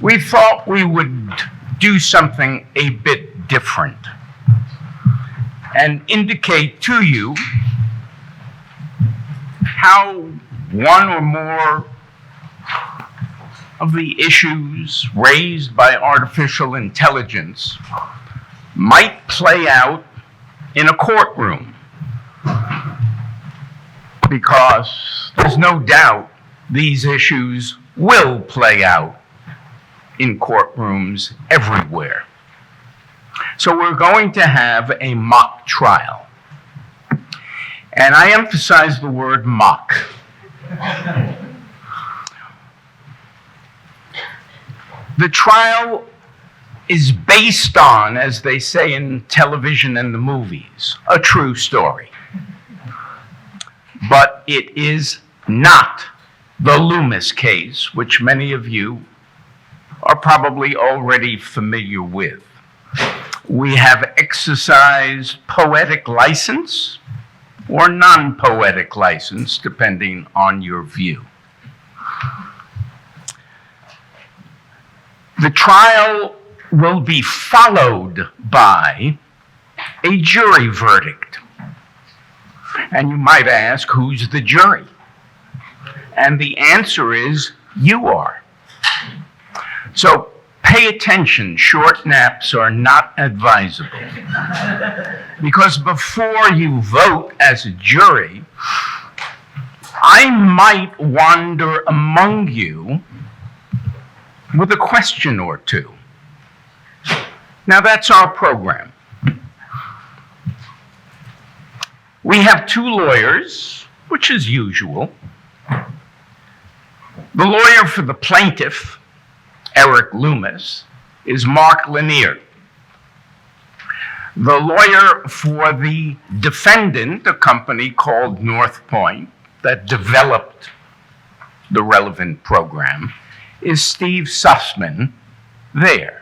we thought we would do something a bit different and indicate to you how one or more of the issues raised by artificial intelligence might play out in a courtroom. Because there's no doubt these issues will play out in courtrooms everywhere. So we're going to have a mock trial. And I emphasize the word mock. The trial is based on, as they say in television and the movies, a true story. But it is not the Loomis case, which many of you are probably already familiar with. We have exercised poetic license or non-poetic license, depending on your view. The trial will be followed by a jury verdict. And you might ask, who's the jury? And the answer is, you are. So pay attention, short naps are not advisable. Because before you vote as a jury, I might wander among you with a question or two. Now that's our program. We have two lawyers, which is usual. The lawyer for the plaintiff, Eric Loomis, is Mark Lanier. The lawyer for the defendant, a company called North Point that developed the relevant program, is Steve Sussman there.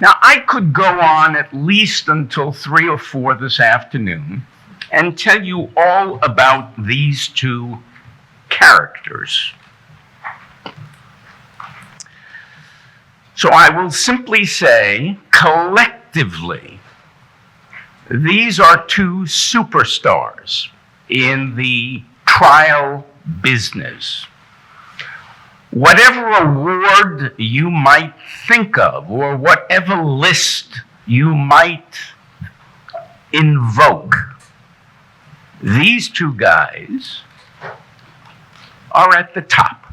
Now, I could go on at least until 3 or 4 this afternoon and tell you all about these two characters. So I will simply say, collectively, these are two superstars in the trial business. Whatever award you might think of, or whatever list you might invoke, these two guys are at the top.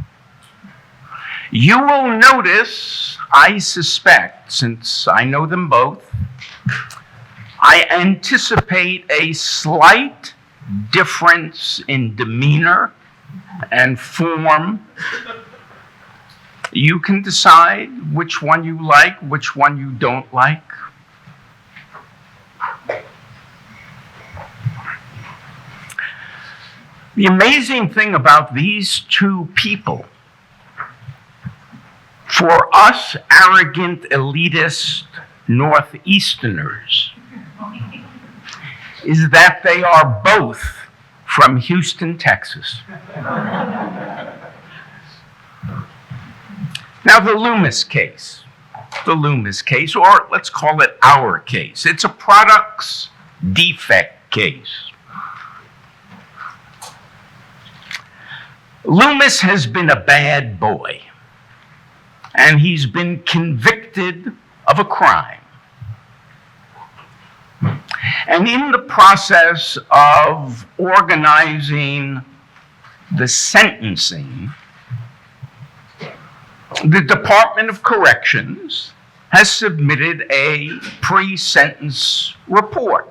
You will notice, I suspect, since I know them both, I anticipate a slight difference in demeanor and form. You can decide which one you like, which one you don't like. The amazing thing about these two people, for us arrogant, elitist Northeasterners, is that they are both from Houston, Texas. Now, the Loomis case, or let's call it our case. It's a products defect case. Loomis has been a bad boy, and he's been convicted of a crime. And in the process of organizing the sentencing, the Department of Corrections has submitted a pre-sentence report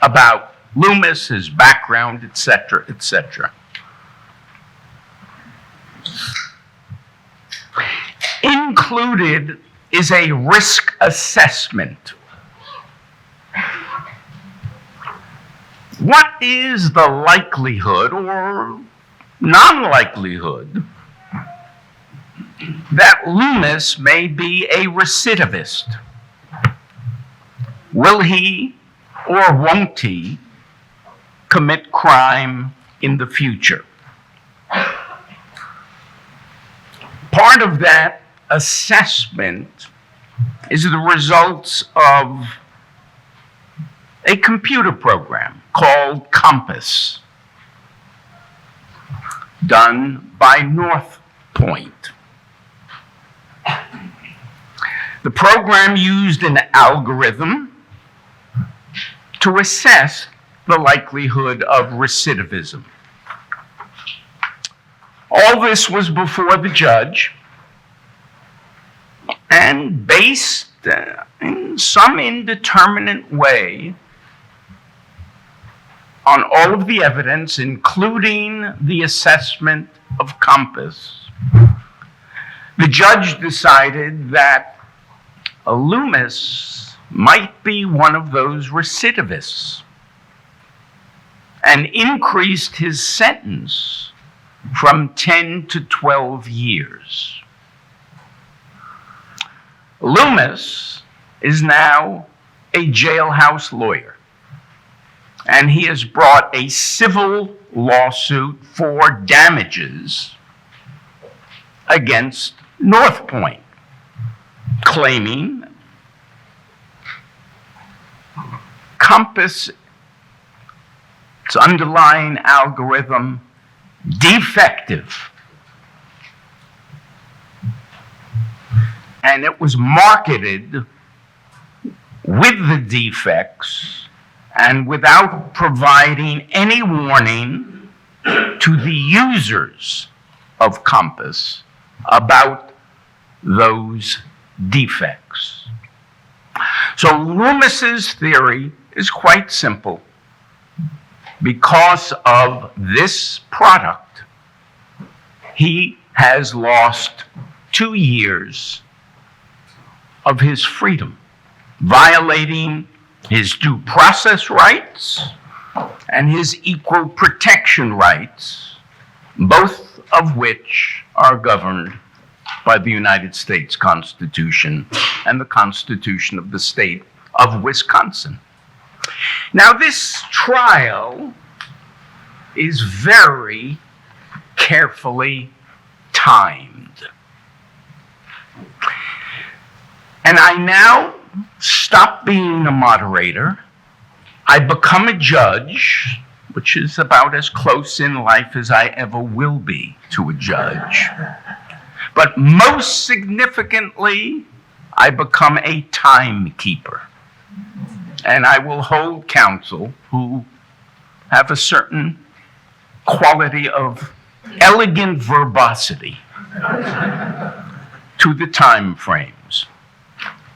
about Loomis, his background, etc., etc. Included is a risk assessment. What is the likelihood or non-likelihood that Loomis may be a recidivist? Will he or won't he commit crime in the future? Part of that assessment is the results of a computer program called Compass, done by North Point. The program used an algorithm to assess the likelihood of recidivism. All this was before the judge, and based in some indeterminate way on all of the evidence, including the assessment of Compass, the judge decided that Loomis might be one of those recidivists and increased his sentence from 10 to 12 years. Loomis is now a jailhouse lawyer, and he has brought a civil lawsuit for damages against North Point, claiming Compass, its underlying algorithm, defective, and it was marketed with the defects and without providing any warning to the users of Compass about those defects. So Loomis's theory is quite simple. Because of this product, he has lost 2 years of his freedom, violating his due process rights and his equal protection rights, both of which are governed by the United States Constitution and the Constitution of the state of Wisconsin. Now, this trial is very carefully timed. And I now stop being a moderator. I become a judge, which is about as close in life as I ever will be to a judge. But most significantly, I become a timekeeper. And I will hold counsel who have a certain quality of elegant verbosity to the time frames.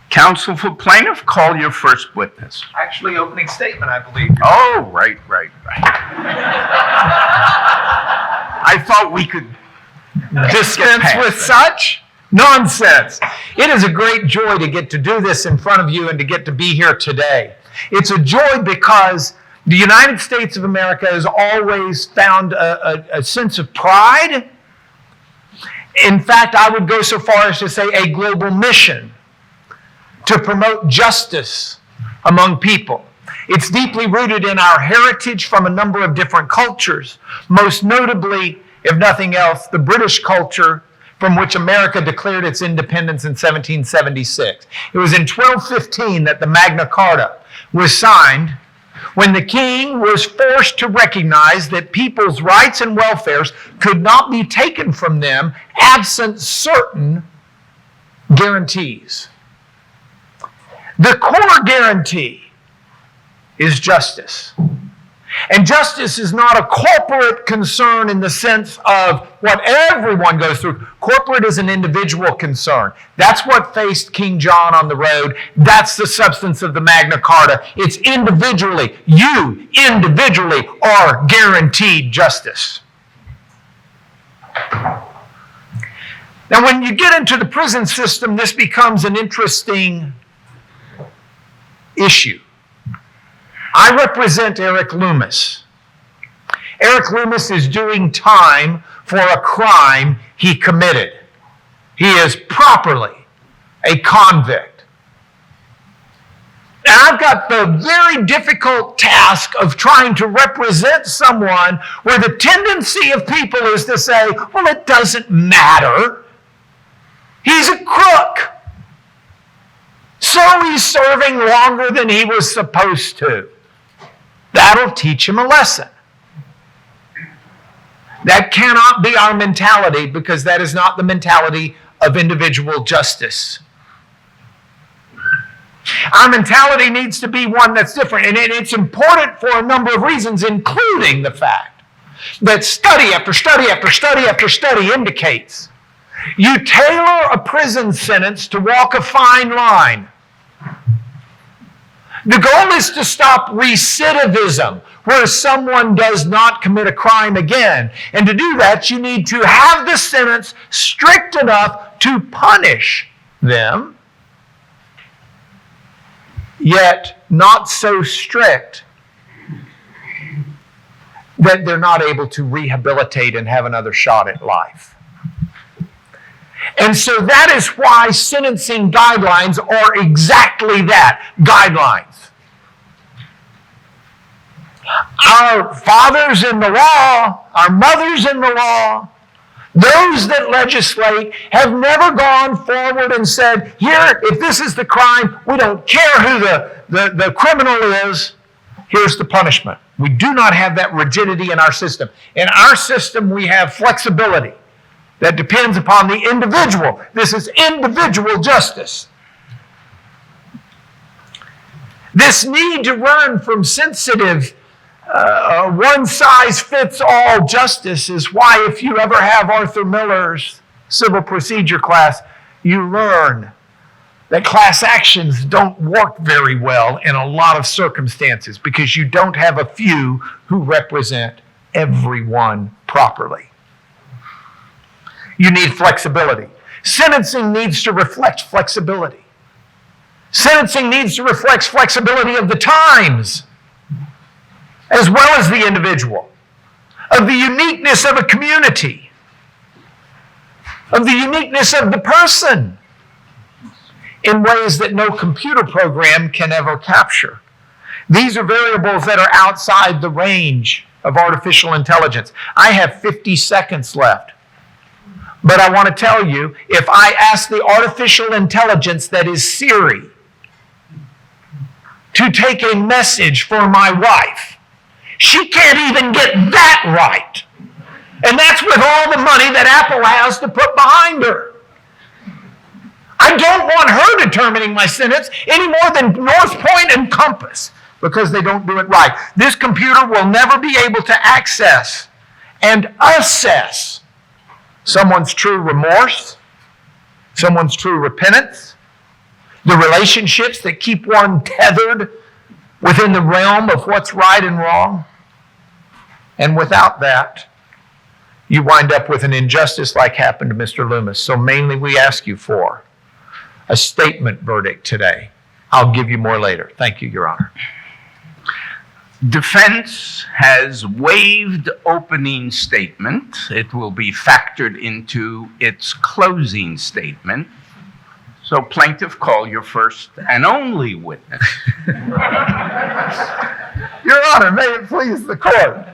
Counsel for plaintiff, call your first witness. Actually, opening statement, I believe. Oh, right. I thought we could Dispense with such nonsense. It is a great joy to get to do this in front of you and to get to be here today. It's a joy because the United States of America has always found a sense of pride. In fact, I would go so far as to say a global mission to promote justice among people. It's deeply rooted in our heritage from a number of different cultures, most notably, if nothing else, the British culture from which America declared its independence in 1776. It was in 1215 that the Magna Carta was signed, when the king was forced to recognize that people's rights and welfares could not be taken from them absent certain guarantees. The core guarantee is justice. And justice is not a corporate concern in the sense of what everyone goes through. Corporate is an individual concern. That's what faced King John on the road. That's the substance of the Magna Carta. It's individually. You individually are guaranteed justice. Now, when you get into the prison system, this becomes an interesting issue. I represent Eric Loomis. Eric Loomis is doing time for a crime he committed. He is properly a convict. And I've got the very difficult task of trying to represent someone where the tendency of people is to say, well, it doesn't matter. He's a crook. So he's serving longer than he was supposed to. That'll teach him a lesson. That cannot be our mentality, because that is not the mentality of individual justice. Our mentality needs to be one that's different, and it's important for a number of reasons, including the fact that study after study after study after study indicates you tailor a prison sentence to walk a fine line. The goal is to stop recidivism, where someone does not commit a crime again. And to do that, you need to have the sentence strict enough to punish them, yet not so strict that they're not able to rehabilitate and have another shot at life. And so that is why sentencing guidelines are exactly that, guidelines. Our fathers in the law, our mothers in the law, those that legislate have never gone forward and said, here, if this is the crime, we don't care who the criminal is, here's the punishment. We do not have that rigidity in our system. In our system, we have flexibility that depends upon the individual. This is individual justice. This need to run from sensitive, one-size-fits-all justice is why, if you ever have Arthur Miller's civil procedure class, you learn that class actions don't work very well in a lot of circumstances, because you don't have a few who represent everyone properly. You need flexibility. Sentencing needs to reflect flexibility. Sentencing needs to reflect flexibility of the times, as well as the individual, of the uniqueness of a community, of the uniqueness of the person, in ways that no computer program can ever capture. These are variables that are outside the range of artificial intelligence. I have 50 seconds left. But I want to tell you, if I ask the artificial intelligence that is Siri to take a message for my wife, she can't even get that right. And that's with all the money that Apple has to put behind her. I don't want her determining my sentence any more than North Point and Compass, because they don't do it right. This computer will never be able to access and assess someone's true remorse, someone's true repentance, the relationships that keep one tethered within the realm of what's right and wrong. And without that, you wind up with an injustice like happened to Mr. Loomis. So mainly we ask you for a statement verdict today. I'll give you more later. Thank you, Your Honor. Defense has waived opening statement. It will be factored into its closing statement. So plaintiff, call your first and only witness. Your Honor, may it please the court.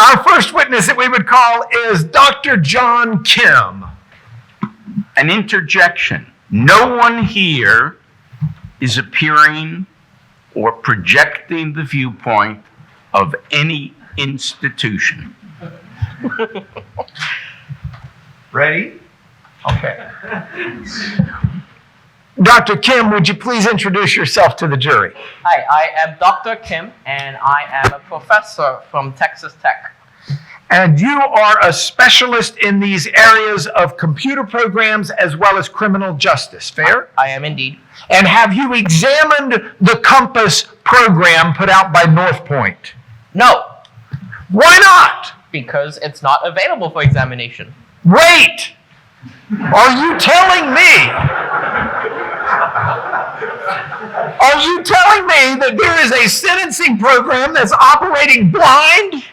Our first witness that we would call is Dr. John Kim. An interjection. No one here is appearing or projecting the viewpoint of any institution. Ready? Okay. Dr. Kim, would you please introduce yourself to the jury? Hi, I am Dr. Kim, and I am a professor from Texas Tech. And you are a specialist in these areas of computer programs as well as criminal justice, fair? I am indeed. And have you examined the Compass program put out by North Point? No, Why not? because it's not available for examination. Wait! Are you telling me? Are you telling me that there is a sentencing program that's operating blind?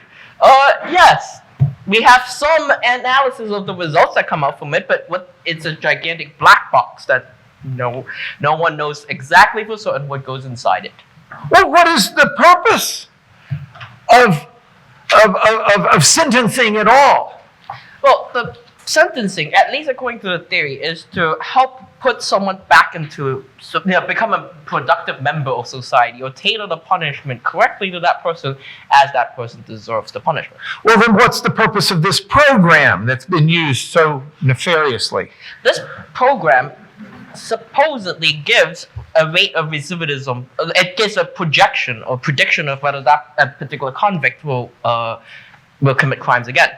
Yes. We have some analysis of the results that come out from it, but it's a gigantic black box that no one knows exactly for certain what goes inside it. Well, what is the purpose of sentencing at all? Well, the sentencing, at least according to the theory, is to help put someone back into, become a productive member of society, or tailor the punishment correctly to that person as that person deserves the punishment. Well, then what's the purpose of this program that's been used so nefariously? This program supposedly gives a rate of recidivism. It gives a projection or prediction of whether that a particular convict will commit crimes again.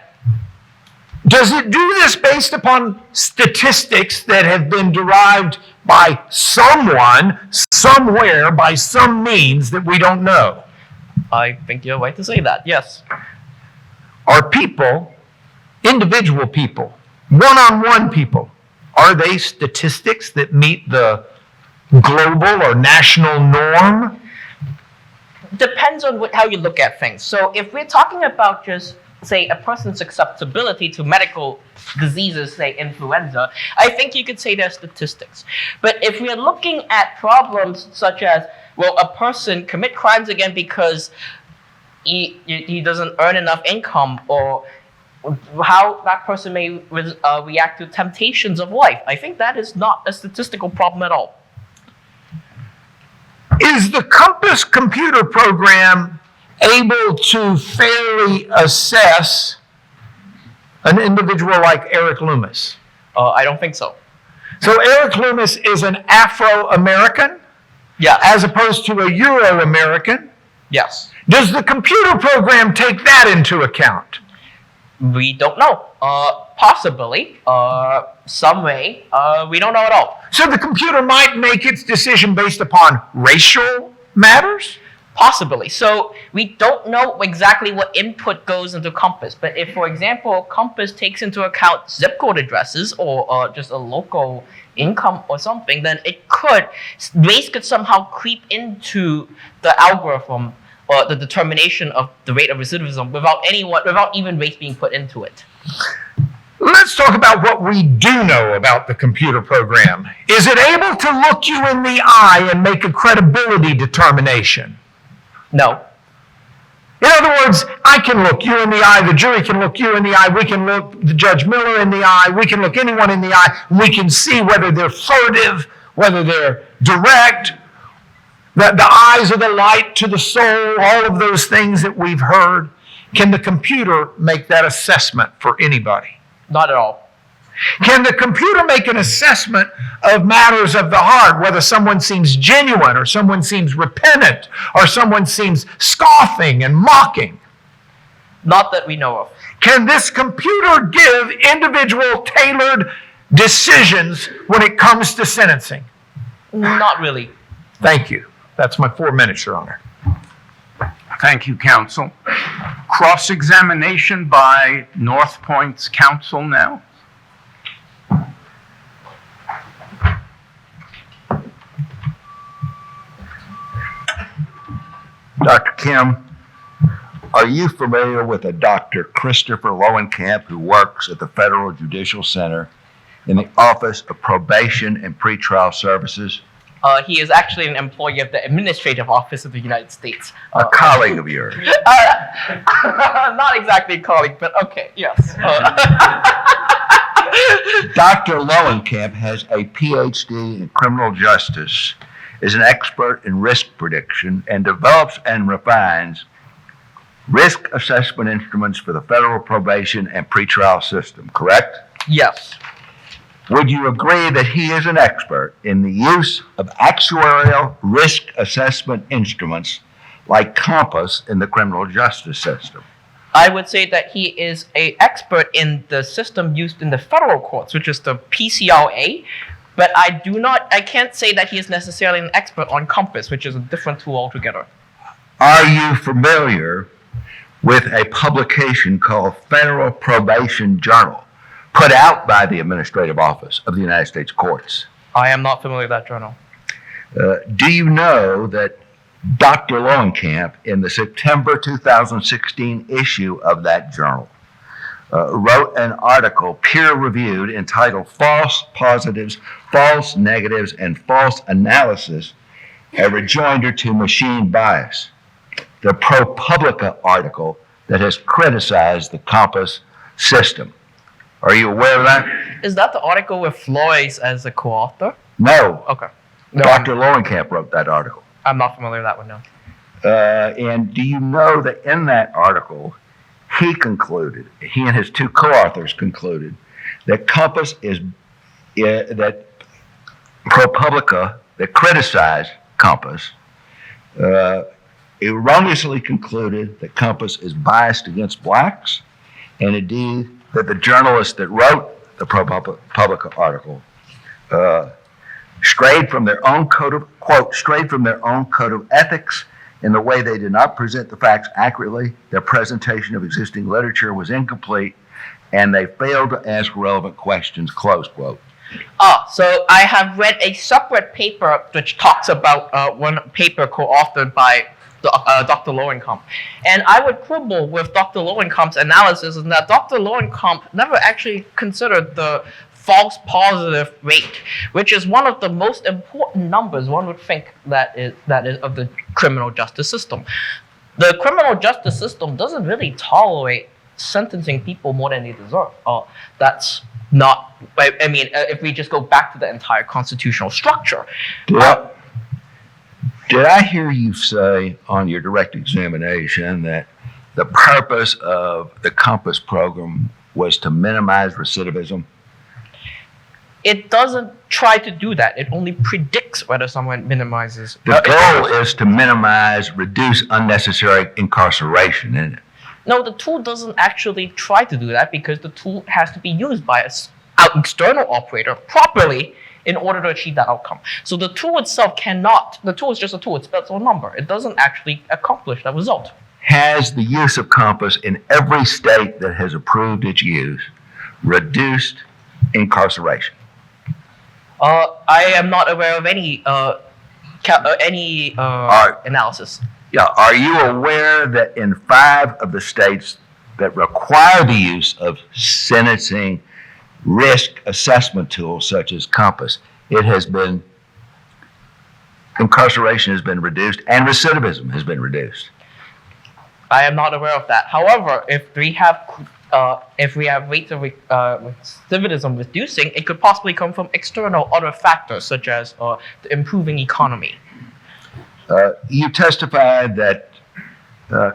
Does it do this based upon statistics that have been derived by someone, somewhere, by some means that we don't know? I think you're right to say that, yes. Are people, individual people, one-on-one people, are they statistics that meet the global or national norm? Depends on how you look at things. So if we're talking about just, say, a person's susceptibility to medical diseases, say influenza, I think you could say they're statistics. But if we're looking at problems such as, well, a person commit crimes again because he doesn't earn enough income, or how that person may react to temptations of life, I think that is not a statistical problem at all. Is the Compass computer program able to fairly assess an individual like Eric Loomis? I don't think so. So Eric Loomis is an Afro-American? Yeah. As opposed to a Euro-American? Yes. Does the computer program take that into account? We don't know. Possibly. Some way. We don't know at all. So the computer might make its decision based upon racial matters? Possibly. So we don't know exactly what input goes into Compass. But if, for example, Compass takes into account zip code addresses or just a local income or something, then race could somehow creep into the algorithm or the determination of the rate of recidivism without even race being put into it. Let's talk about what we do know about the computer program. Is it able to look you in the eye and make a credibility determination? No. In other words, I can look you in the eye, the jury can look you in the eye, we can look Judge Miller in the eye, we can look anyone in the eye, and we can see whether they're furtive, whether they're direct. The eyes are the light to the soul, all of those things that we've heard. Can the computer make that assessment for anybody? Not at all. Can the computer make an assessment of matters of the heart, whether someone seems genuine or someone seems repentant or someone seems scoffing and mocking? Not that we know of. Can this computer give individual tailored decisions when it comes to sentencing? Not really. Thank you. That's my 4 minutes, Your Honor. Thank you, counsel. Cross-examination by North Point's counsel now. Dr. Kim, are you familiar with a Dr. Christopher Lowenkamp who works at the Federal Judicial Center in the Office of Probation and Pretrial Services? He is actually an employee of the Administrative Office of the United States. A colleague of yours? Not exactly a colleague, but okay, yes. Dr. Lowenkamp has a PhD in criminal justice, is an expert in risk prediction, and develops and refines risk assessment instruments for the federal probation and pretrial system, correct? Yes. Would you agree that he is an expert in the use of actuarial risk assessment instruments like Compass in the criminal justice system? I would say that he is an expert in the system used in the federal courts, which is the PCRA, but I can't say that he is necessarily an expert on Compass, which is a different tool altogether. Are you familiar with a publication called Federal Probation Journal, put out by the Administrative Office of the United States Courts? I am not familiar with that journal. Do you know that Dr. Lowenkamp, in the September 2016 issue of that journal, wrote an article peer-reviewed entitled False Positives, False Negatives, and False Analysis, a Rejoinder to Machine Bias, the ProPublica article that has criticized the Compass system? Are you aware of that? Is that the article with Floyd as a co-author? No. Okay. No, Dr. Lowenkamp wrote that article. I'm not familiar with that one, no. And do you know that in that article, he and his two co-authors concluded that Compass that ProPublica, that criticized Compass, erroneously concluded that Compass is biased against blacks, and indeed that the journalists that wrote the ProPublica article strayed from their own code of ethics in the way they did not present the facts accurately. Their presentation of existing literature was incomplete, and they failed to ask relevant questions, close quote. So I have read a separate paper which talks about one paper co-authored by Dr. Lowenkamp. And I would quibble with Dr. Lowenkamp's analysis in that Dr. Lowenkamp never actually considered the false positive rate, which is one of the most important numbers one would think that is of the criminal justice system. The criminal justice system doesn't really tolerate sentencing people more than they deserve. That's not, I mean, if we just go back to the entire constitutional structure. Did I hear you say on your direct examination that the purpose of the Compass program was to minimize recidivism? It doesn't try to do that. It only predicts whether someone minimizes. The goal is to reduce unnecessary incarceration, isn't it? No, the tool doesn't actually try to do that because the tool has to be used by an external operator properly in order to achieve that outcome. So the tool itself the tool is just a tool, it's its own number. It doesn't actually accomplish that result. Has the use of Compass in every state that has approved its use reduced incarceration? I am not aware of any analysis. Yeah, are you aware that in 5 of the states that require the use of sentencing risk assessment tools such as Compass, incarceration has been reduced and recidivism has been reduced? I am not aware of that. However, if we have rates of recidivism reducing, it could possibly come from external other factors such as the improving economy. You testified that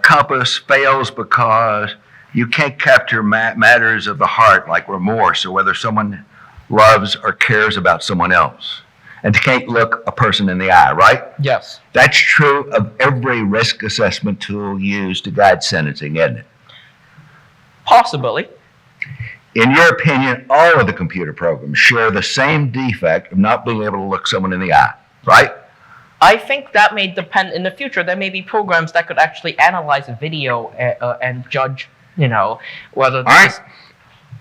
Compass fails because you can't capture matters of the heart like remorse or whether someone loves or cares about someone else. And can't look a person in the eye, right? Yes. That's true of every risk assessment tool used to guide sentencing, isn't it? Possibly. In your opinion, all of the computer programs share the same defect of not being able to look someone in the eye, right? I think that may depend in the future. There may be programs that could actually analyze a video and judge, whether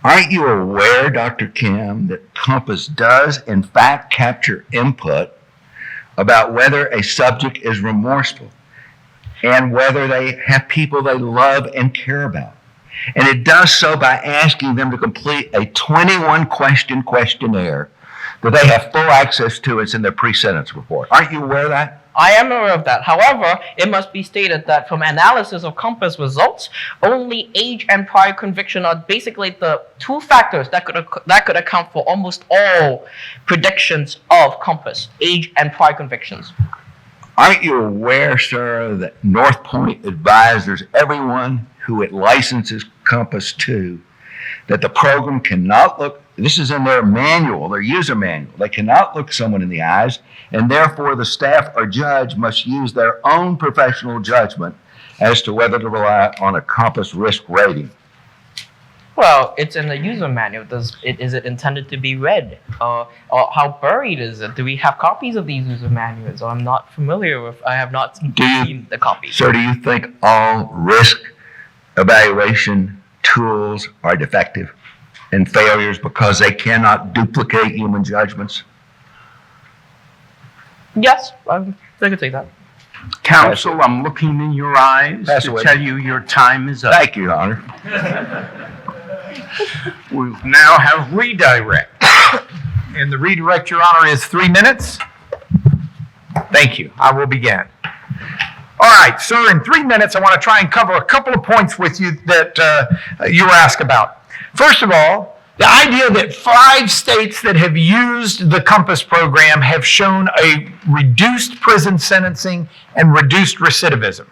Aren't you aware, Dr. Kim, that Compass does in fact capture input about whether a subject is remorseful and whether they have people they love and care about? And it does so by asking them to complete a 21-question questionnaire that they have full access to. It's in their pre-sentence report. Aren't you aware of that? I am aware of that. However, it must be stated that from analysis of Compass results, only age and prior conviction are basically the 2 factors that could account for almost all predictions of Compass, age and prior convictions. Aren't you aware, sir, that North Point advises everyone who it licenses Compass to that the program cannot look, this is in their manual, their user manual, they cannot look someone in the eyes, and therefore the staff or judge must use their own professional judgment as to whether to rely on a Compass risk rating? Well, it's in the user manual. Is it intended to be read? Or how buried is it? Do we have copies of these user manuals? I'm not familiar with. I have not seen the copies. So do you think all risk evaluation tools are defective and failures because they cannot duplicate human judgments? Yes, I could say that. Counsel, I'm looking in your eyes Pass to away. tell you your time is up. Thank you, Your Honor. We now have redirect. And the redirect, Your Honor, is 3 minutes. Thank you. I will begin. All right, sir, in 3 minutes, I want to try and cover a couple of points with you that you were asked about. First of all, The idea that 5 states that have used the COMPASS program have shown a reduced prison sentencing and reduced recidivism.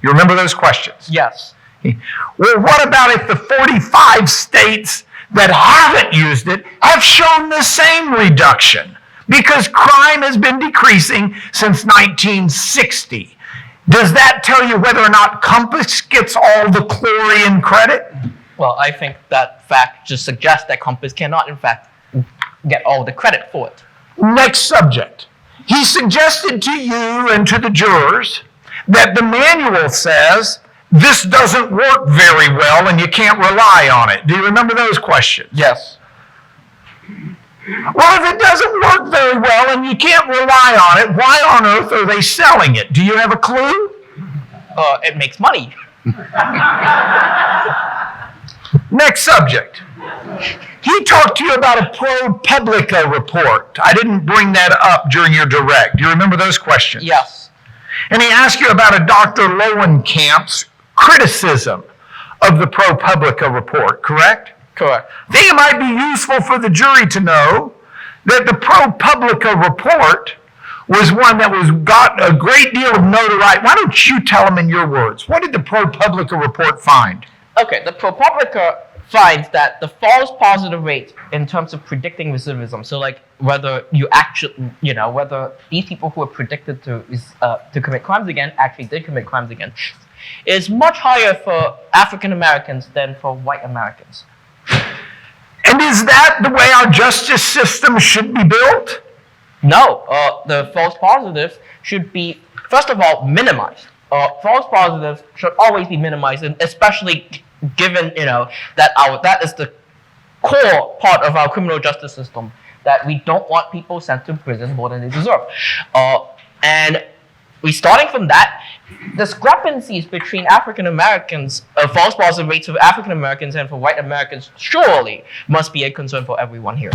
You remember those questions? Yes. Well, what about if the 45 states that haven't used it have shown the same reduction? Because crime has been decreasing since 1960. Does that tell you whether or not COMPASS gets all the glory and credit? Well, I think that fact just suggests that COMPASS cannot, in fact, get all the credit for it. Next subject. He suggested to you and to the jurors that the manual says this doesn't work very well and you can't rely on it. Do you remember those questions? Yes. Well, if it doesn't work very well and you can't rely on it, why on earth are they selling it? Do you have a clue? It makes money. Next subject. He talked to you about a ProPublica report. I didn't bring that up during your direct. Do you remember those questions? Yes. And he asked you about a Dr. Lowenkamp's criticism of the ProPublica report, correct? Correct. I think it might be useful for the jury to know that the ProPublica report was one that got a great deal of notoriety. Why don't you tell them in your words? What did the ProPublica report find? Okay, the ProPublica finds that the false positive rate in terms of predicting recidivism, so like whether you actually, whether these people who are predicted to commit crimes again actually did commit crimes again, is much higher for African Americans than for white Americans. And is that the way our justice system should be built? No, the false positives should be, first of all, minimized. False positives should always be minimized, and especially given, that is the core part of our criminal justice system, that we don't want people sent to prison more than they deserve. And we starting from that, discrepancies between African Americans, false positive rates of African Americans and for white Americans surely must be a concern for everyone here.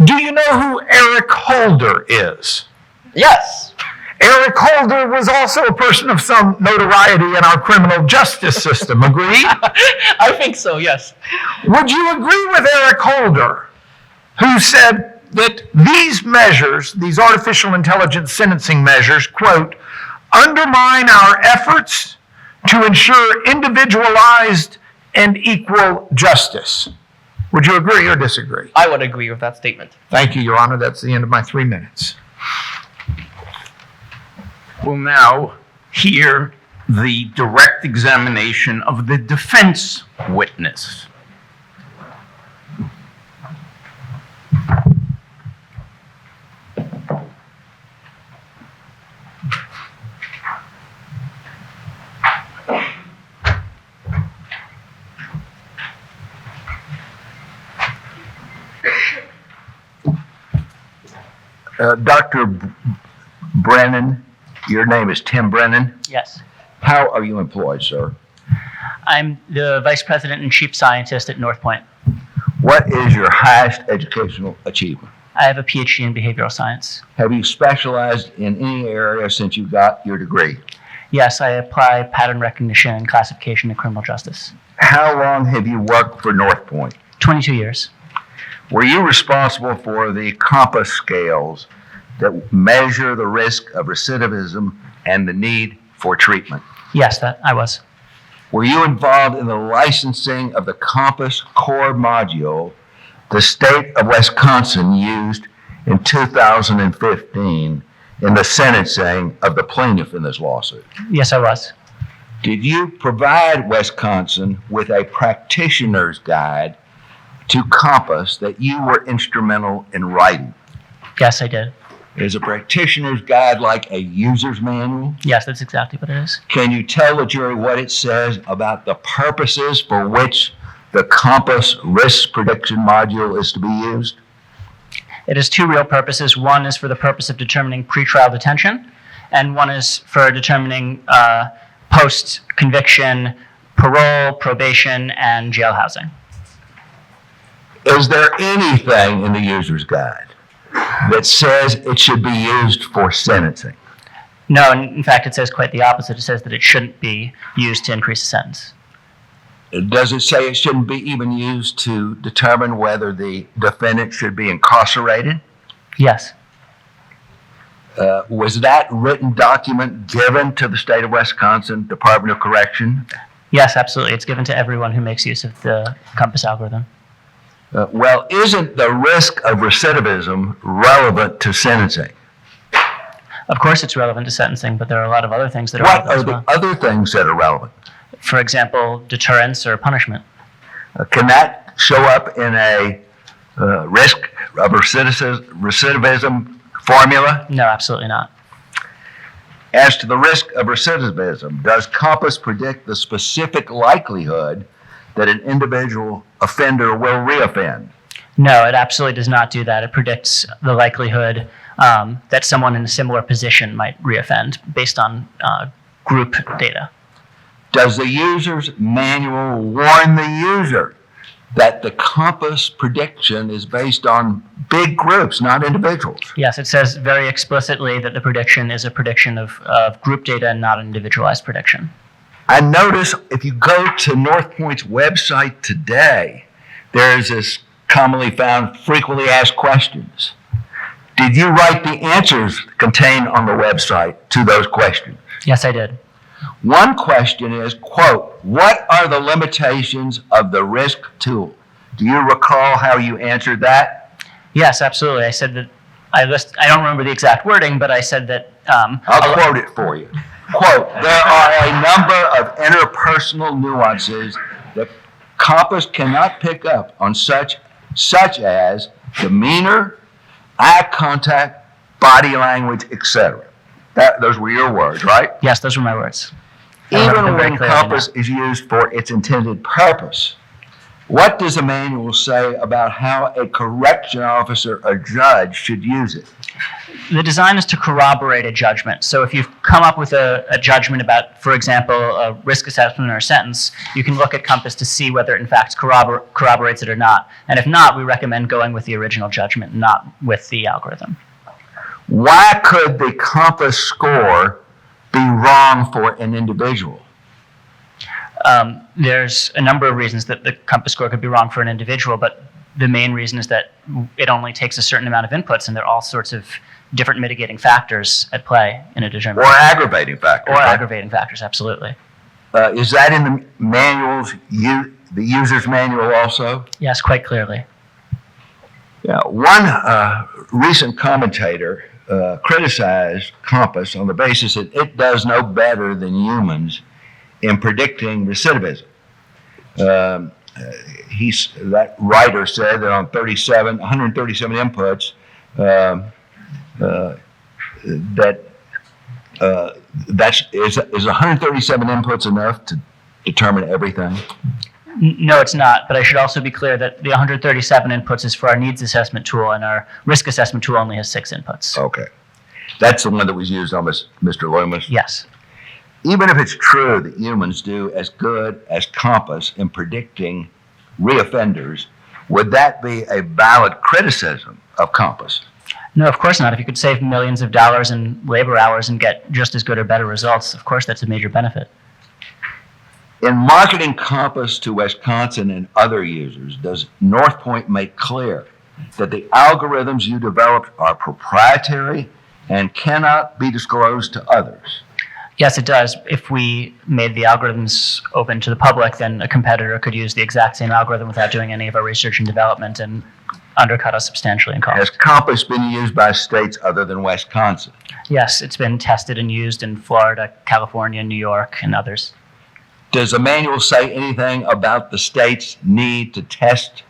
Do you know who Eric Holder is? Yes. Eric Holder was also a person of some notoriety in our criminal justice system. Agreed? I think so, yes. Would you agree with Eric Holder, who said that these measures, these artificial intelligence sentencing measures, quote, undermine our efforts to ensure individualized and equal justice? Would you agree or disagree? I would agree with that statement. Thank you, Your Honor. That's the end of my 3 minutes. We'll now hear the direct examination of the defense witness. Dr. Brennan, your name is Tim Brennan. Yes. How are you employed, sir? I'm the Vice President and Chief Scientist at North Point. What is your highest educational achievement? I have a PhD in behavioral science. Have you specialized in any area since you got your degree? Yes, I apply pattern recognition and classification in criminal justice. How long have you worked for North Point? 22 years. Were you responsible for the COMPASS scales that measure the risk of recidivism and the need for treatment? Yes, that I was. Were you involved in the licensing of the COMPASS core module the state of Wisconsin used in 2015 in the sentencing of the plaintiff in this lawsuit? Yes, I was. Did you provide Wisconsin with a practitioner's guide to COMPASS that you were instrumental in writing? Yes, I did. Is a practitioner's guide like a user's manual? Yes, that's exactly what it is. Can you tell the jury what it says about the purposes for which the COMPASS risk prediction module is to be used? It has 2 real purposes. One is for the purpose of determining pretrial detention, and one is for determining post-conviction parole, probation, and jail housing. Is there anything in the user's guide that says it should be used for sentencing? No, in fact, it says quite the opposite. It says that it shouldn't be used to increase the sentence. Does it say it shouldn't be even used to determine whether the defendant should be incarcerated? Yes. Was that written document given to the state of Wisconsin Department of Correction? Yes, absolutely. It's given to everyone who makes use of the Compass algorithm. Well, isn't the risk of recidivism relevant to sentencing? Of course, it's relevant to sentencing, but there are a lot of other things that are What relevant are as the well. other things that are relevant? For example, deterrence or punishment. Can that show up in a risk of recidivism formula? No, absolutely not. As to the risk of recidivism, does Compass predict the specific likelihood that an individual offender will reoffend? No, it absolutely does not do that. It predicts the likelihood that someone in a similar position might reoffend based on group data. Does the user's manual warn the user that the Compass prediction is based on big groups, not individuals? Yes, it says very explicitly that the prediction is a prediction of group data and not an individualized prediction. I notice if you go to North Point's website today, there's this commonly found frequently asked questions. Did you write the answers contained on the website to those questions? Yes, I did. One question is, quote, what are the limitations of the risk tool? Do you recall how you answered that? Yes, absolutely. I said that I don't remember the exact wording, but I said that I'll quote it for you. Quote, there are a number of interpersonal nuances that Compass cannot pick up on such as demeanor, eye contact, body language, etc. Those were your words, right? yes, those were my words. I remember Even them very when clearly Compass is used for its intended purpose, what does the manual say about how a correction officer or judge should use it? The design is to corroborate a judgment. So if you've come up with a judgment about, for example, a risk assessment or a sentence, you can look at Compass to see whether it in fact corroborates it or not. And if not, we recommend going with the original judgment, not with the algorithm. Why could the Compass score be wrong for an individual? There's a number of reasons that the Compass score could be wrong for an individual, but the main reason is that it only takes a certain amount of inputs, and there are all sorts of different mitigating factors at play in a Or determination. aggravating factors? Or right? aggravating factors, absolutely. Is that in the manuals, the user's manual also? Yes, quite clearly. Yeah. One recent commentator criticized Compass on the basis that it does no better than humans in predicting recidivism. That writer said that on 137 inputs, is 137 inputs enough to determine everything? No, it's not. But I should also be clear that the 137 inputs is for our needs assessment tool, and our risk assessment tool only has 6 inputs. Okay. That's the one that was used on Mr. Loomis? Yes. Even if it's true that humans do as good as Compass in predicting reoffenders, would that be a valid criticism of Compass? No, of course not. If you could save millions of dollars in labor hours and get just as good or better results, of course that's a major benefit. In marketing Compass to Wisconsin and other users, does North Point make clear that the algorithms you developed are proprietary and cannot be disclosed to others? Yes, it does. If we made the algorithms open to the public, then a competitor could use the exact same algorithm without doing any of our research and development and undercut us substantially in Has cost. Compass been used by states other than Wisconsin? Yes, it's been tested and used in Florida, California, New York, and others. Does the manual say anything about the state's need to test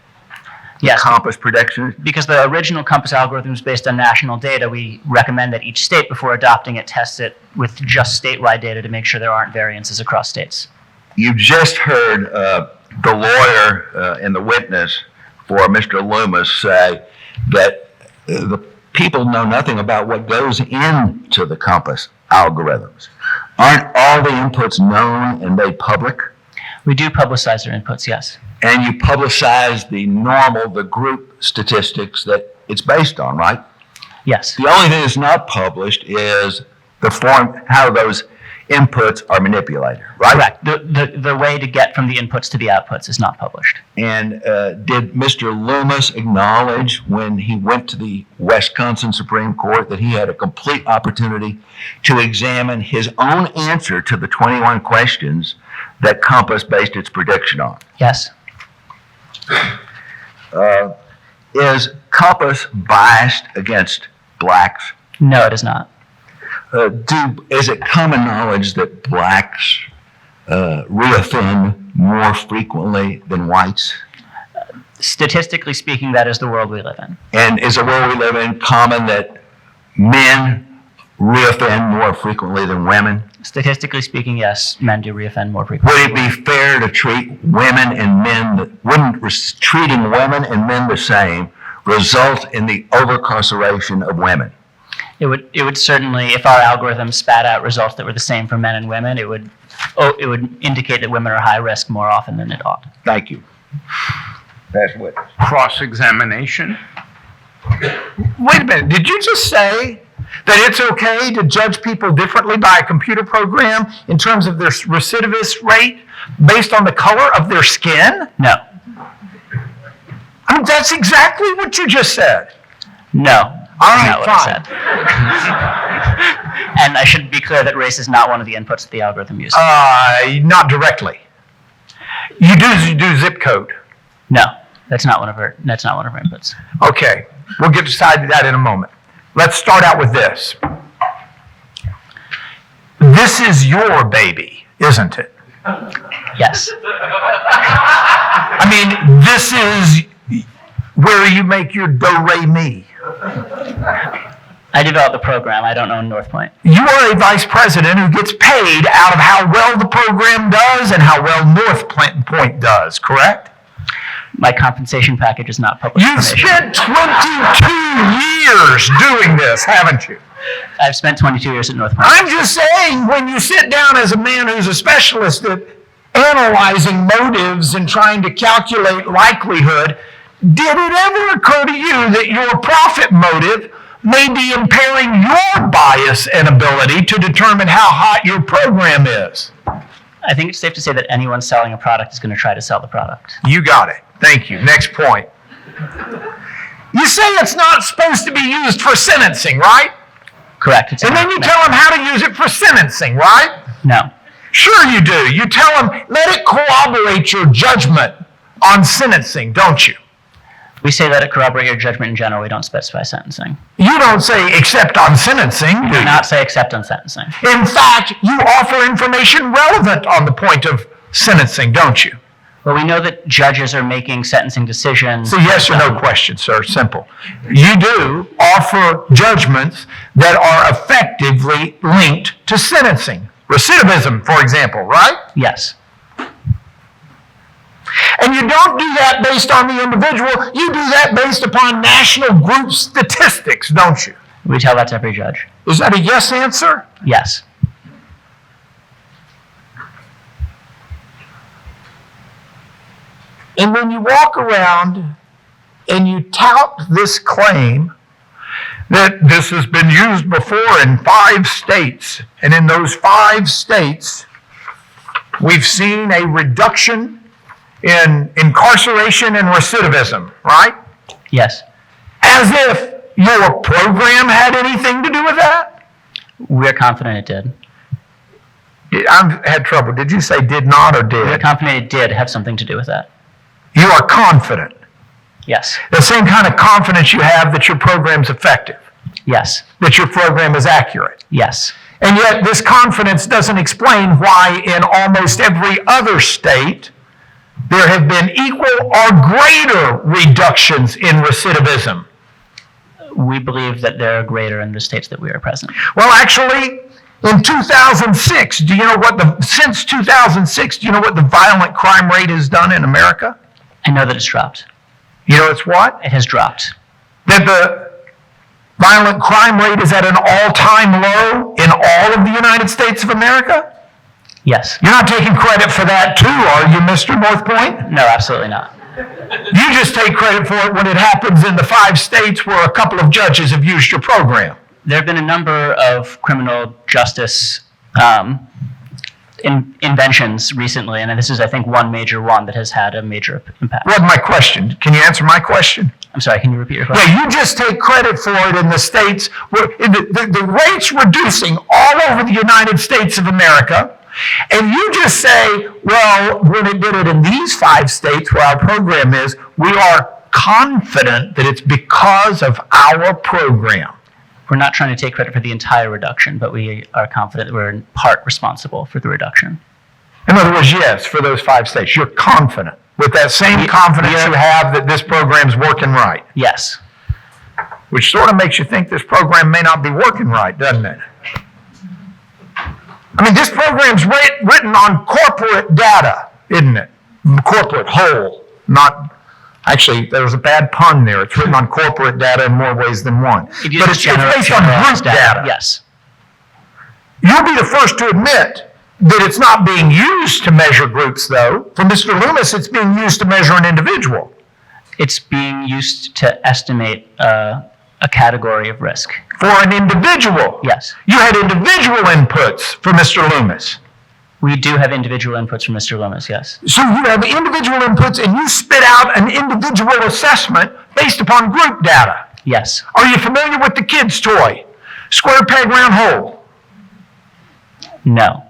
Yes, Compass predictions? because the original Compass algorithm is based on national data, we recommend that each state, before adopting it, tests it with just statewide data to make sure there aren't variances across states. You just heard the lawyer and the witness for Mr. Loomis say that the people know nothing about what goes into the Compass algorithms. Aren't all the inputs known and made public? We do publicize our inputs, yes. And you publicize the group statistics that it's based on, right? Yes. The only thing that's not published is how those inputs are manipulated, right? Correct. The way to get from the inputs to the outputs is not published. And did Mr. Loomis acknowledge when he went to the Wisconsin Supreme Court that he had a complete opportunity to examine his own answer to the 21 questions that Compass based its prediction on? Yes. Is Compass biased against blacks? No, it is not. Is it common knowledge that blacks reoffend more frequently than whites? Statistically speaking, that is the world we live in. And is the world we live in common that men reoffend more frequently than women? Statistically speaking, yes, men do reoffend more frequently. Would it be fair to treat women and men, wouldn't treating women and men the same result in the overcarceration of women? It would certainly, if our algorithm spat out results that were the same for men and women, it would indicate that women are high risk more often than it ought. Thank you. That's what. Cross-examination. Wait a minute, did you just say that it's okay to judge people differently by a computer program in terms of their recidivist rate based on the color of their skin? No. I mean, that's exactly what you just said. No. All that's right, not what fine. I said. And I should be clear that race is not one of the inputs that the algorithm uses. Not directly. You do zip code. No, that's not one of our inputs. Okay, we'll get to that in a moment. Let's start out with this. This is your baby, isn't it? Yes. I mean, this is where you make your do-re-mi. I developed the program. I don't own North Point. You are a vice president who gets paid out of how well the program does and how well North Point does, correct? My compensation package is not public You've information. spent 22 years doing this, haven't you? I've spent 22 years at North Point. I'm just saying, when you sit down as a man who's a specialist at analyzing motives and trying to calculate likelihood, did it ever occur to you that your profit motive may be impairing your bias and ability to determine how hot your program is? I think it's safe to say that anyone selling a product is going to try to sell the product. You got it. Thank you. Next point. You say it's not supposed to be used for sentencing, right? Correct. It's And then you tell them how to use it for sentencing, right? No. Sure you do. You tell them, let it corroborate your judgment on sentencing, don't you? We say let it corroborate your judgment in general. We don't specify sentencing. You don't say except on sentencing, do We do you? not say except on sentencing. In fact, you offer information relevant on the point of sentencing, don't you? Well, we know that judges are making sentencing decisions. It's a yes or no question, sir. Simple. You do offer judgments that are effectively linked to sentencing. Recidivism, for example, right? Yes. And you don't do that based on the individual. You do that based upon national group statistics, don't you? We tell that to every judge. Is that a yes answer? Yes. And when you walk around and you tout this claim that this has been used before in 5 states, and in those 5 states, we've seen a reduction in incarceration and recidivism, right? Yes. As if your program had anything to do with that? We're confident it did. I've had trouble. Did you say did not or We're did? confident it did have something to do with that. You are confident. Yes. The same kind of confidence you have that your program's effective, Yes. that your program is accurate. Yes. And yet this confidence doesn't explain why in almost every other state there have been equal or greater reductions in recidivism. We believe that there are greater in the states that we are present. Well, actually, in 2006, since 2006, do you know what the violent crime rate has done in America? I know that it's dropped. You know it's what? It has dropped. That the violent crime rate is at an all-time low in all of the United States of America? Yes. You're not taking credit for that too, are you, Mr. North Point? No, absolutely not. You just take credit for it when it happens in the 5 states where a couple of judges have used your program. There have been a number of criminal justice inventions recently, and this is, I think, one major one that has had a major impact. What's my question? Can you answer my question? I'm sorry, can you repeat your question? Yeah, you just take credit for it in the states where the rate's reducing all over the United States of America, and you just say, well, when it did it in these 5 states where our program is, we are confident that it's because of our program. We're not trying to take credit for the entire reduction, but we are confident that we're in part responsible for the reduction. In other words, yes, for those 5 states, you're confident. With that same confidence you have that this program's working right. Yes. Which sort of makes you think this program may not be working right, doesn't it? I mean, this program's written on corporate data, isn't it? Corporate whole, not... Actually, there was a bad pun there. It's written on corporate data in more ways than one. But it's based on group data. Yes. You'll be the first to admit that it's not being used to measure groups, though. For Mr. Loomis, it's being used to measure an individual. It's being used to estimate a category of risk. For an individual? Yes. You had individual inputs for Mr. Loomis. We do have individual inputs from Mr. Loomis, yes. So you have individual inputs and you spit out an individual assessment based upon group data. Yes. Are you familiar with the kid's toy? Square peg, round hole? No.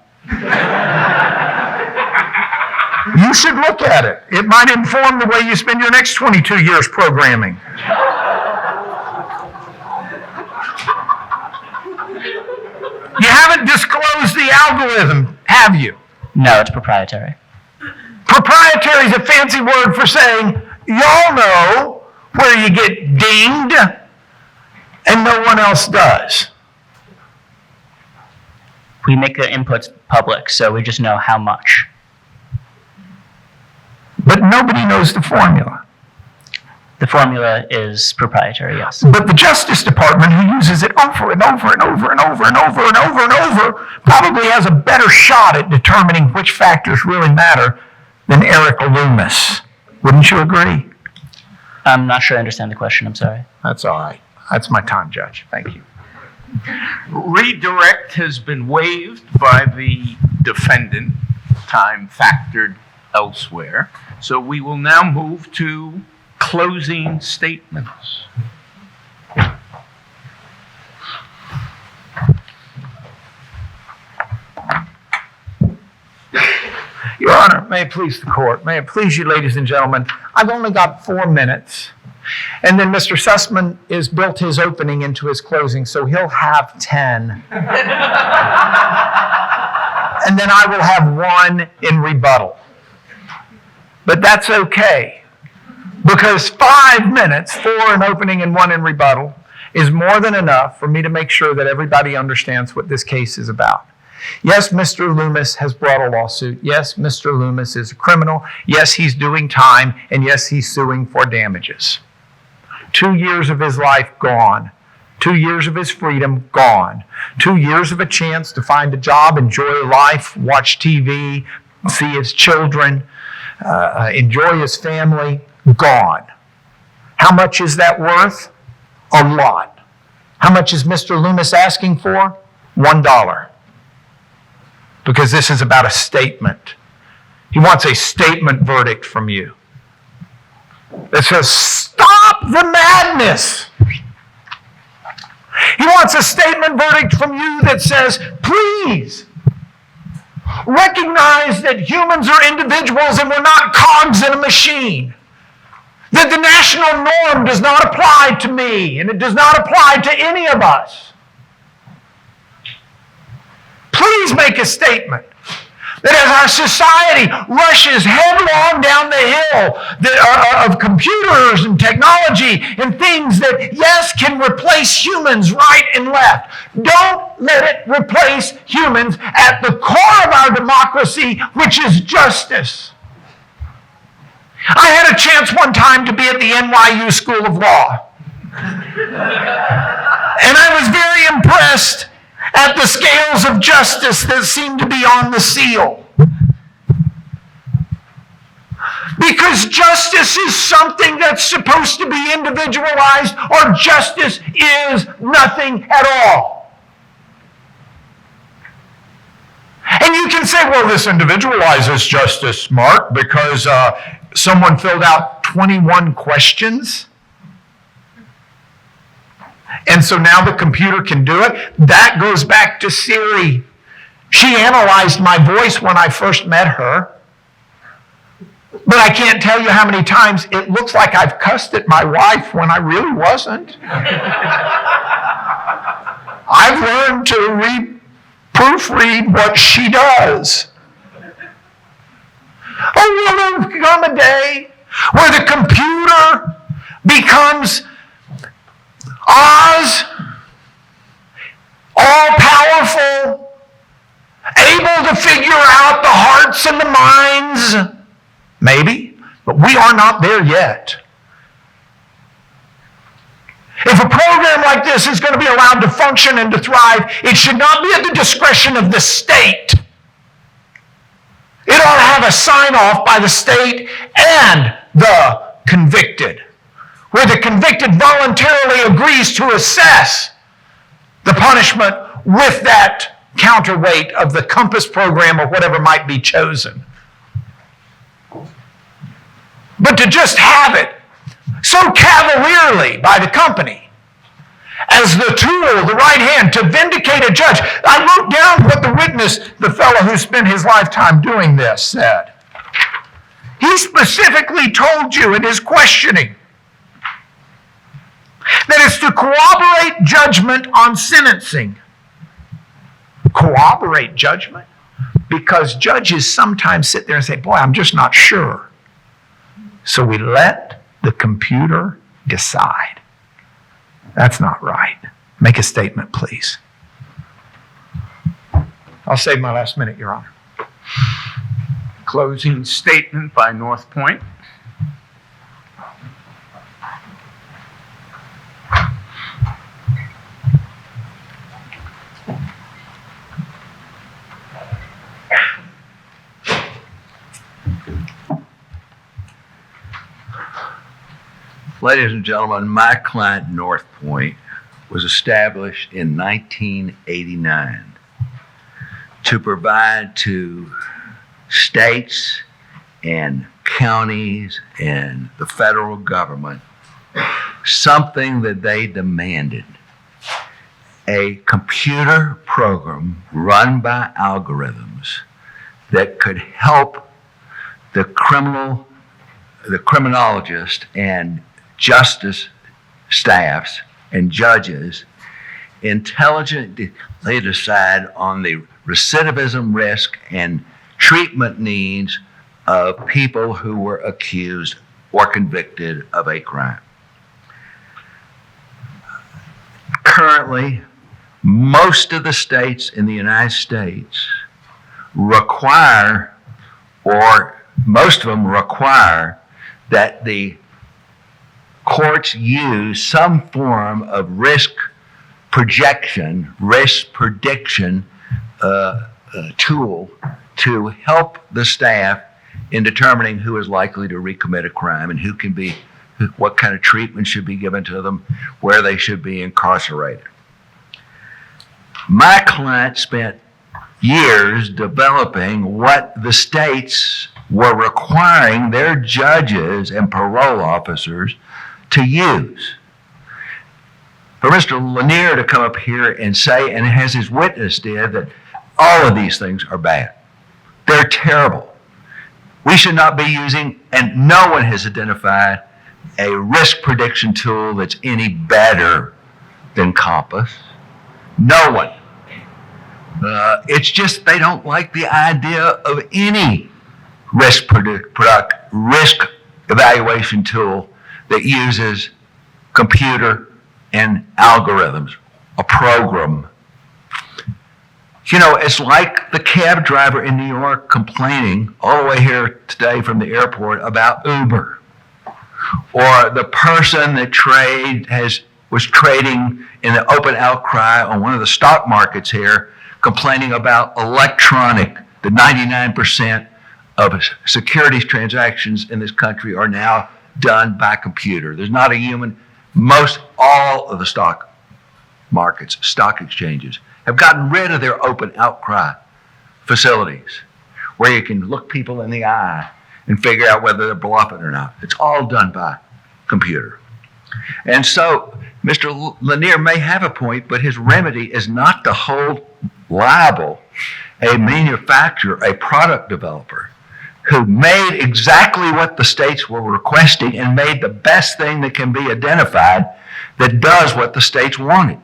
You should look at it. It might inform the way you spend your next 22 years programming. You haven't disclosed the algorithm, have you? No, it's proprietary. Proprietary is a fancy word for saying, y'all know where you get dinged and no one else does. We make the inputs public, so we just know how much. But nobody knows the formula. The formula is proprietary, yes. But the Justice Department, who uses it over and over and over and over and over and over and over, probably has a better shot at determining which factors really matter than Eric Loomis. Wouldn't you agree? I'm not sure I understand the question, I'm sorry. That's all right. That's my time, Judge. Thank you. Redirect has been waived by the defendant, time factored elsewhere. So we will now move to closing statements. Your Honor, may it please the court, may it please you, ladies and gentlemen, I've only got 4 minutes. And then Mr. Sussman has built his opening into his closing, so he'll have 10. And then I will have 1 in rebuttal. But that's okay, because 5 minutes, 4 in opening and 1 in rebuttal, is more than enough for me to make sure that everybody understands what this case is about. Yes, Mr. Loomis has brought a lawsuit. Yes, Mr. Loomis is a criminal. Yes, he's doing time. And yes, he's suing for damages. 2 years of his life gone. 2 years of his freedom gone. 2 years of a chance to find a job, enjoy life, watch TV, see his children, enjoy his family, gone. How much is that worth? A lot. How much is Mr. Loomis asking for? $1. Because this is about a statement. He wants a statement verdict from you that says, stop the madness. He wants a statement verdict from you that says, please, recognize that humans are individuals and we're not cogs in a machine. That the national norm does not apply to me and it does not apply to any of us. Please make a statement that as our society rushes headlong down the hill of computers and technology and things that, yes, can replace humans right and left, don't let it replace humans at the core of our democracy, which is justice. I had a chance one time to be at the NYU School of Law. And I was very impressed at the scales of justice that seem to be on the seal. Because justice is something that's supposed to be individualized, or justice is nothing at all. And you can say, well, this individualizes justice, Mark, because someone filled out 21 questions. And so now the computer can do it. That goes back to Siri. She analyzed my voice when I first met her. But I can't tell you how many times it looks like I've cussed at my wife when I really wasn't. I've learned to proofread what she does. Oh, will there come a day where the computer becomes Oz, all-powerful, able to figure out the hearts and the minds? Maybe, but we are not there yet. If a program like this is going to be allowed to function and to thrive, it should not be at the discretion of the state. It ought to have a sign-off by the state and the convicted, where the convicted voluntarily agrees to assess the punishment with that counterweight of the Compass program or whatever might be chosen. But to just have it so cavalierly by the company as the tool, the right hand, to vindicate a judge. I wrote down what the witness, the fellow who spent his lifetime doing this, said. He specifically told you in his questioning that it's to corroborate judgment on sentencing. Corroborate judgment? Because judges sometimes sit there and say, boy, I'm just not sure. So we let the computer decide. That's not right. Make a statement, please. I'll save my last minute, Your Honor. Closing statement by North Point. Ladies and gentlemen, my client, North Point, was established in 1989 to provide to states and counties and the federal government something that they demanded: a computer program run by algorithms that could help the criminologist and justice staffs and judges intelligently decide on the recidivism risk and treatment needs of people who were accused or convicted of a crime. Currently, most of the states in the United States require, or most of them require, that the courts use some form of risk projection, risk prediction tool to help the staff in determining who is likely to recommit a crime and what kind of treatment should be given to them, where they should be incarcerated. My client spent years developing what the states were requiring their judges and parole officers to use. For Mr. Lanier to come up here and say, and as his witness did, that all of these things are bad. They're terrible. We should not be using, and no one has identified, a risk prediction tool that's any better than Compass. No one. It's just they don't like the idea of any risk evaluation tool that uses computer and algorithms, a program. You know, it's like the cab driver in New York complaining all the way here today from the airport about Uber, or the person that was trading in the open outcry on one of the stock markets here, complaining about the 99% of securities transactions in this country are now done by computer. There's not a human. All of the stock markets, stock exchanges, have gotten rid of their open outcry facilities where you can look people in the eye and figure out whether they're bluffing or not. It's all done by computer. And so Mr. Lanier may have a point, but his remedy is not to hold liable a manufacturer, a product developer, who made exactly what the states were requesting and made the best thing that can be identified that does what the states wanted.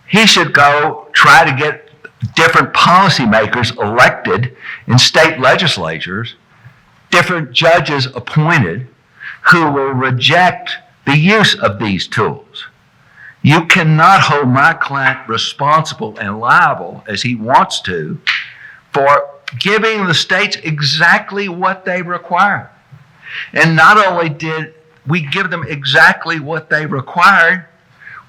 He should go try to get different policymakers elected in state legislatures, different judges appointed, who will reject the use of these tools. You cannot hold my client responsible and liable, as he wants to, for giving the states exactly what they require. And not only did we give them exactly what they required,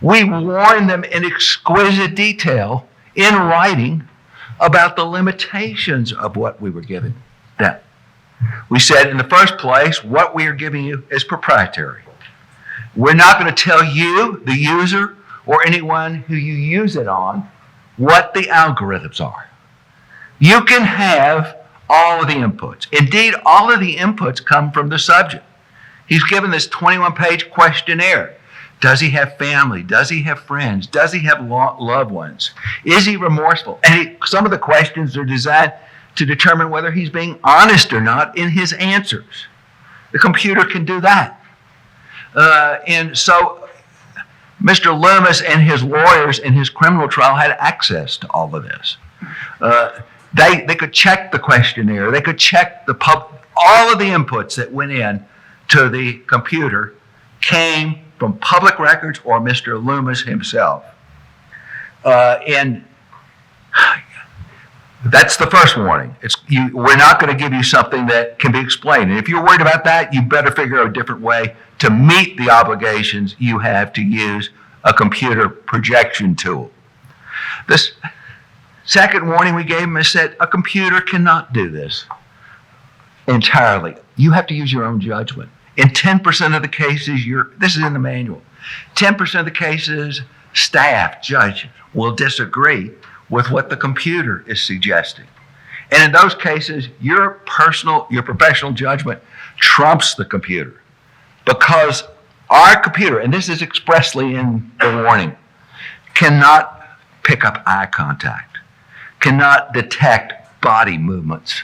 we warned them in exquisite detail in writing about the limitations of what we were giving them. We said, in the first place, what we are giving you is proprietary. We're not going to tell you, the user, or anyone who you use it on, what the algorithms are. You can have all of the inputs. Indeed, all of the inputs come from the subject. He's given this 21-page questionnaire. Does he have family? Does he have friends? Does he have loved ones? Is he remorseful? And some of the questions are designed to determine whether he's being honest or not in his answers. The computer can do that. And so Mr. Loomis and his lawyers in his criminal trial had access to all of this. They could check the questionnaire. They could check all of the inputs that went in to the computer came from public records or Mr. Loomis himself. And that's the first warning. We're not going to give you something that can be explained. And if you're worried about that, you better figure out a different way to meet the obligations you have to use a computer projection tool. This second warning we gave him is that a computer cannot do this entirely. You have to use your own judgment. In 10% of the cases, this is in the manual, 10% of the cases, staff, judges will disagree with what the computer is suggesting. And in those cases, your professional judgment trumps the computer, because our computer, and this is expressly in the warning, cannot pick up eye contact, cannot detect body movements.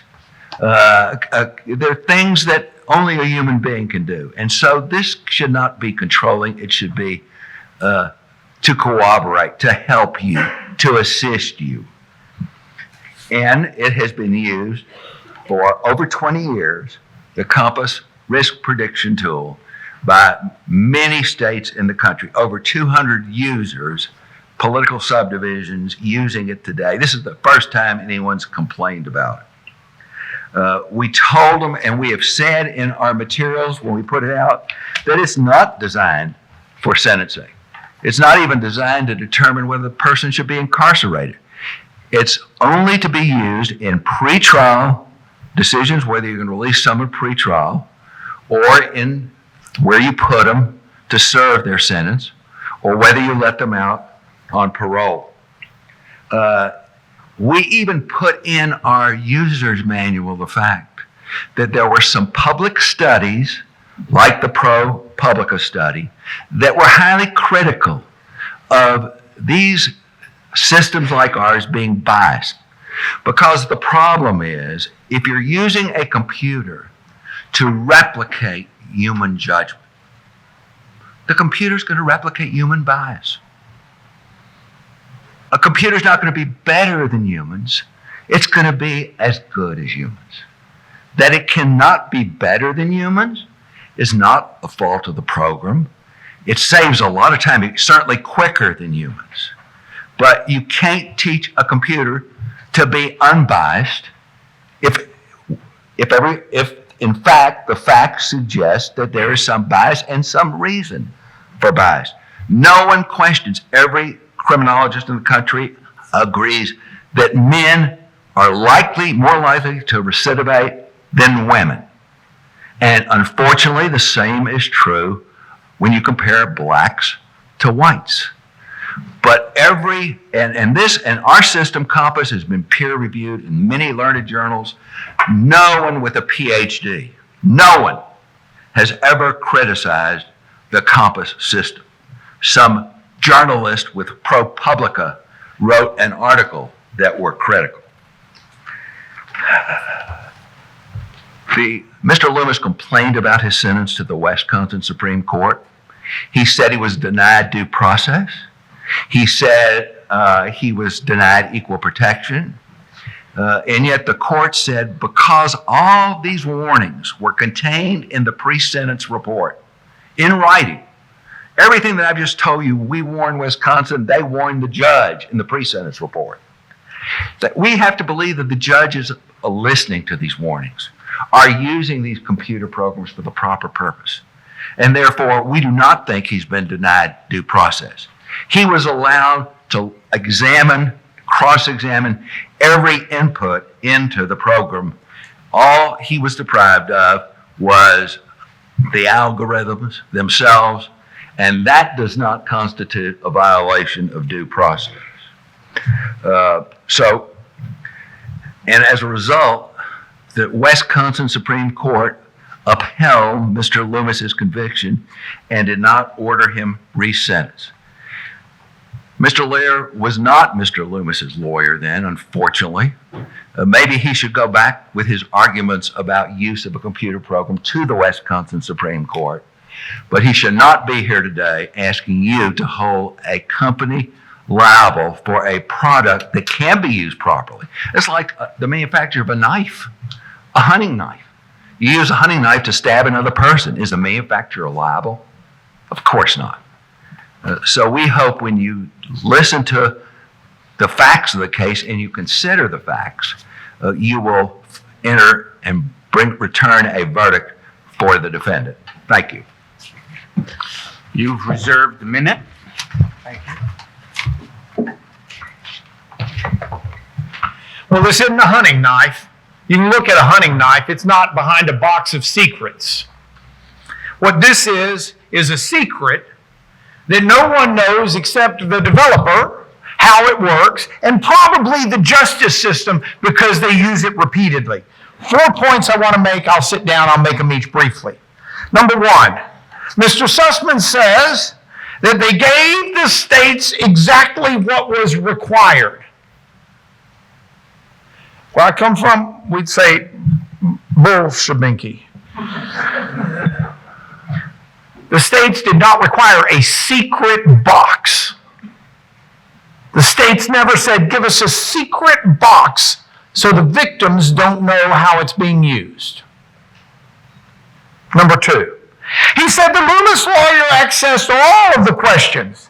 There are things that only a human being can do. And so this should not be controlling. It should be to corroborate, to help you, to assist you. And it has been used for over 20 years, the Compass risk prediction tool, by many states in the country, over 200 users, political subdivisions using it today. This is the first time anyone's complained about it. We told them, and we have said in our materials when we put it out, that it's not designed for sentencing. It's not even designed to determine whether the person should be incarcerated. It's only to be used in pretrial decisions, whether you can release someone pretrial, or in where you put them to serve their sentence, or whether you let them out on parole. We even put in our user's manual the fact that there were some public studies, like the ProPublica study, that were highly critical of these systems like ours being biased. Because the problem is, if you're using a computer to replicate human judgment, the computer's going to replicate human bias. A computer's not going to be better than humans. It's going to be as good as humans. That it cannot be better than humans is not a fault of the program. It saves a lot of time. It's certainly quicker than humans. But you can't teach a computer to be unbiased if in fact the facts suggest that there is some bias and some reason for bias. No one questions. Every criminologist in the country agrees that men are more likely to recidivate than women. And unfortunately, the same is true when you compare blacks to whites. But our system, Compass, has been peer reviewed in many learned journals. No one with a PhD, no one has ever criticized the Compass system. Some journalist with ProPublica wrote an article that were critical. Mr. Loomis complained about his sentence to the Wisconsin Supreme Court. He said he was denied due process. He said he was denied equal protection. And yet the court said because all these warnings were contained in the pre-sentence report, in writing, everything that I've just told you, we warned Wisconsin, they warned the judge in the pre-sentence report. That we have to believe that the judges are listening to these warnings, are using these computer programs for the proper purpose. And therefore, we do not think he's been denied due process. He was allowed to cross-examine every input into the program. All he was deprived of was the algorithms themselves, and that does not constitute a violation of due process. And as a result, the Wisconsin Supreme Court upheld Mr. Loomis's conviction and did not order him resentenced. Mr. Lear was not Mr. Loomis's lawyer then, unfortunately. Maybe he should go back with his arguments about use of a computer program to the Wisconsin Supreme Court. But he should not be here today asking you to hold a company liable for a product that can be used properly. It's like the manufacture of a knife, a hunting knife. You use a hunting knife to stab another person. Is the manufacturer liable? Of course not. So we hope when you listen to the facts of the case and you consider the facts, you will enter and return a verdict for the defendant. Thank you. You've reserved a minute. Thank you. Well, this isn't a hunting knife. You can look at a hunting knife. It's not behind a box of secrets. What this is a secret that no one knows except the developer, how it works, and probably the justice system because they use it repeatedly. 4 points I want to make. I'll sit down. I'll make them each briefly. Number one, Mr. Sussman says that they gave the states exactly what was required. Where I come from, we'd say Bolsheviki. The states did not require a secret box. The states never said, give us a secret box so the victims don't know how it's being used. Number two, he said the Loomis lawyer accessed all of the questions,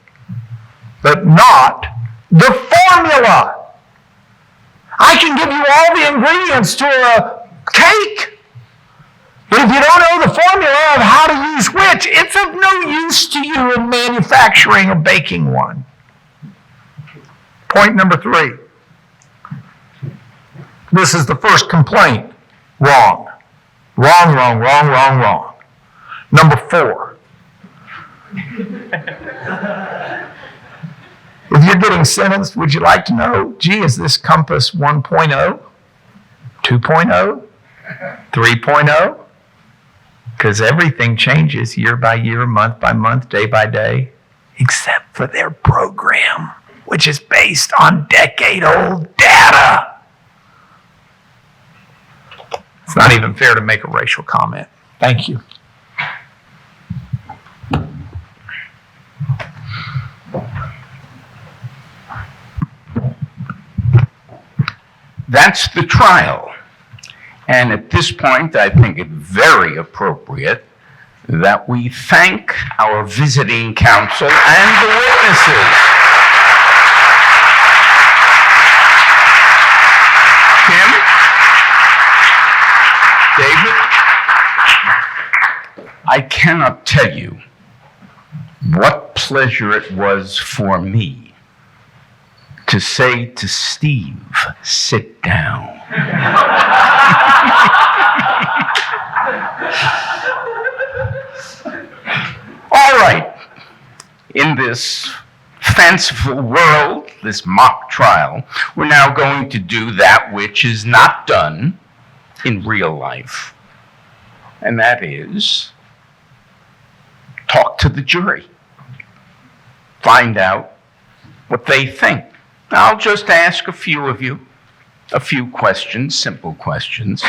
but not the formula. I can give you all the ingredients to a cake, but if you don't know the formula of how to use which, it's of no use to you in manufacturing or baking one. Point number three. This is the first complaint. Wrong. Wrong, wrong, wrong, wrong, wrong. Number four. If you're getting sentenced, would you like to know, gee, is this Compass 1.0, 2.0, 3.0? Because everything changes year by year, month by month, day by day, except for their program, which is based on decade-old data. It's not even fair to make a racial comment. Thank you. That's the trial. And at this point, I think it very appropriate that we thank our visiting counsel and the witnesses. Tim? David? I cannot tell you what pleasure it was for me to say to Steve, sit down. All right. In this fanciful world, this mock trial, we're now going to do that which is not done in real life. And that is talk to the jury. Find out what they think. I'll just ask a few of you a few questions, simple questions.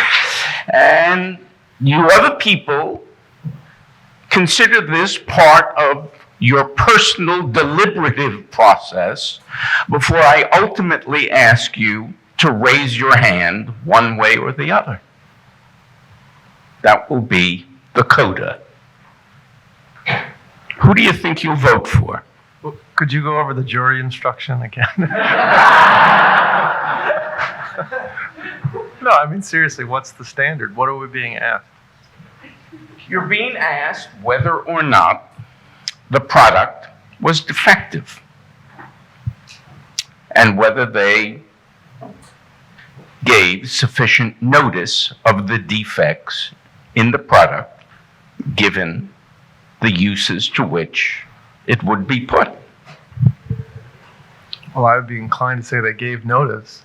And you other people consider this part of your personal deliberative process before I ultimately ask you to raise your hand one way or the other. That will be the coda. Who do you think you'll vote for? Well, could you go over the jury instruction again? No, I mean, seriously, what's the standard? What are we being asked? You're being asked whether or not the product was defective and whether they gave sufficient notice of the defects in the product given the uses to which it would be put. Well, I would be inclined to say they gave notice.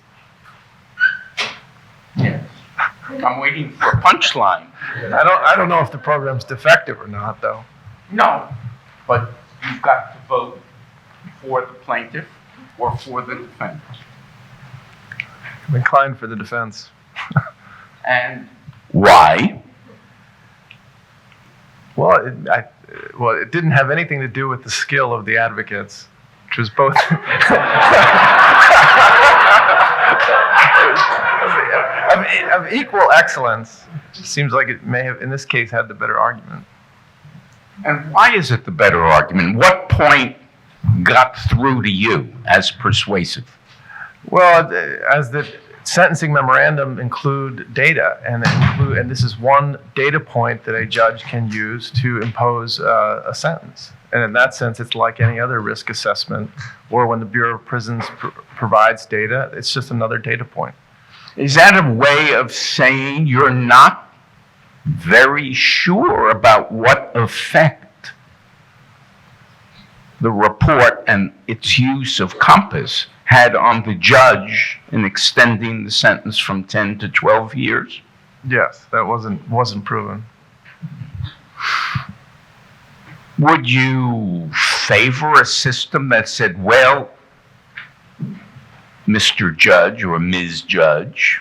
I'm waiting for a punchline. I don't know if the program's defective or not, though. No, but you've got to vote for the plaintiff or for the defendant. I'm inclined for the defense. And why? Well, it didn't have anything to do with the skill of the advocates, which was both of equal excellence. It seems like it may have, in this case, had the better argument. And why is it the better argument? What point got through to you as persuasive? Well, as the sentencing memorandum include data, and this is one data point that a judge can use to impose a sentence. And in that sense, it's like any other risk assessment, or when the Bureau of Prisons provides data, it's just another data point. Is that a way of saying you're not very sure about what effect the report and its use of compass had on the judge in extending the sentence from 10 to 12 years? Yes, that wasn't proven. Would you favor a system that said, well, Mr. Judge or Ms. Judge,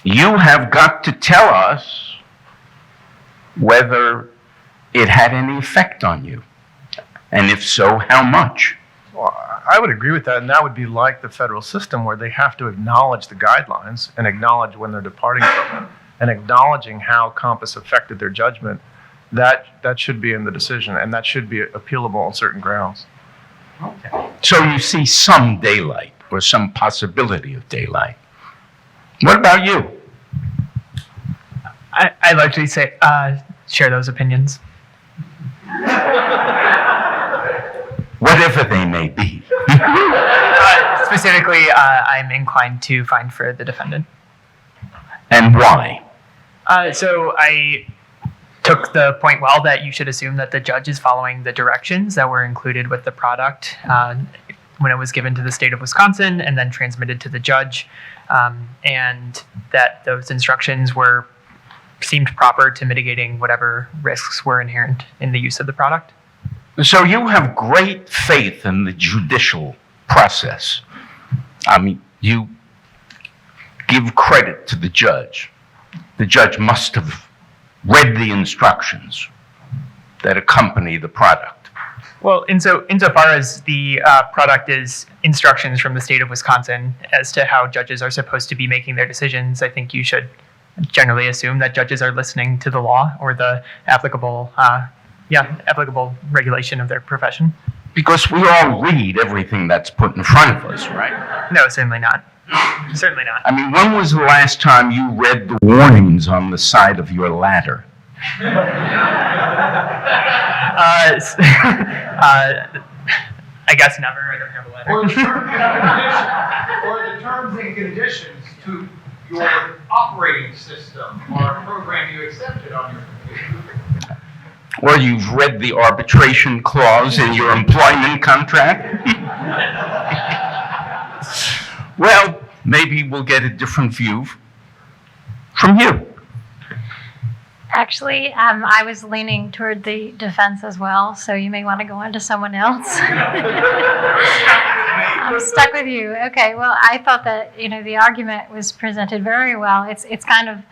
you have got to tell us whether it had any effect on you? And if so, how much? Well, I would agree with that, and that would be like the federal system where they have to acknowledge the guidelines and acknowledge when they're departing from them, and acknowledging how compass affected their judgment. That should be in the decision, and that should be appealable on certain grounds. Okay. So you see some daylight or some possibility of daylight. What about you? I'd largely say share those opinions. Whatever they may be. Specifically, I'm inclined to find for the defendant. And why? So I took the point well that you should assume that the judge is following the directions that were included with the product when it was given to the state of Wisconsin and then transmitted to the judge, and that those instructions seemed proper to mitigating whatever risks were inherent in the use of the product. So you have great faith in the judicial process. I mean, you give credit to the judge. The judge must have read the instructions that accompany the product. Well, insofar as the product is instructions from the state of Wisconsin as to how judges are supposed to be making their decisions, I think you should generally assume that judges are listening to the law or the applicable regulation of their profession. Because we all read everything that's put in front of us, right? No, certainly not. Certainly not. I mean, when was the last time you read the warnings on the side of your ladder? I guess never. I don't have a letter. Or the terms and conditions to your operating system or program you accepted on your computer. Or you've read the arbitration clause in your employment contract? Well, maybe we'll get a different view from you. Actually, I was leaning toward the defense as well, so you may want to go on to someone else. I'm stuck with you. Okay, well, I thought that, the argument was presented very well. It's kind of,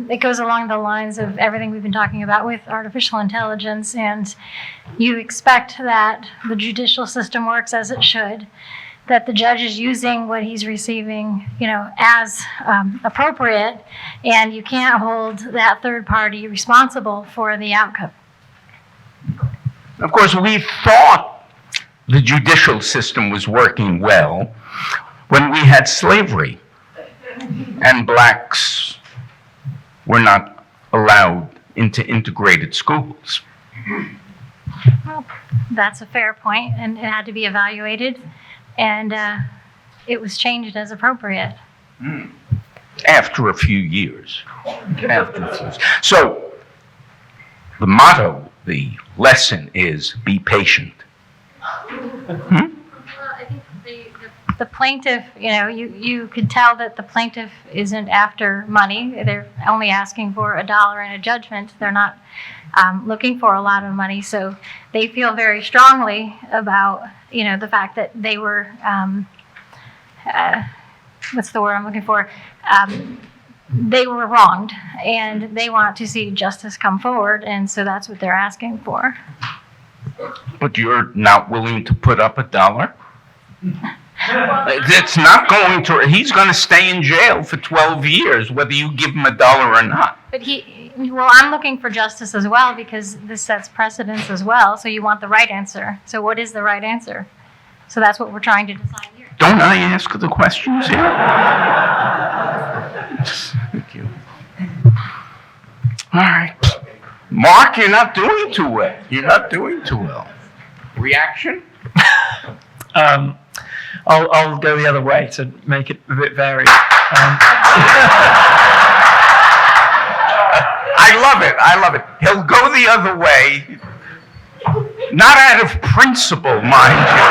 it goes along the lines of everything we've been talking about with artificial intelligence, and you expect that the judicial system works as it should, that the judge is using what he's receiving, as appropriate, and you can't hold that third party responsible for the outcome. Of course, we thought the judicial system was working well when we had slavery and blacks were not allowed into integrated schools. Well, that's a fair point, and it had to be evaluated, and it was changed as appropriate. After a few years. So, the motto, the lesson is be patient. Well, I think the plaintiff, you could tell that the plaintiff isn't after money. They're only asking for $1 in a judgment. They're not looking for a lot of money. So they feel very strongly about, the fact that they were, what's the word I'm looking for? They were wronged, and they want to see justice come forward, and so that's what they're asking for. But you're not willing to put up $1? It's not going to, he's going to stay in jail for 12 years, whether you give him $1 or not. But I'm looking for justice as well, because this sets precedents as well, so you want the right answer. So what is the right answer? So that's what we're trying to decide here. Don't I ask the questions here? Thank you. All right. Mark, you're not doing too well. Reaction? I'll go the other way to make it a bit varied. I love it. He'll go the other way, not out of principle, mind you.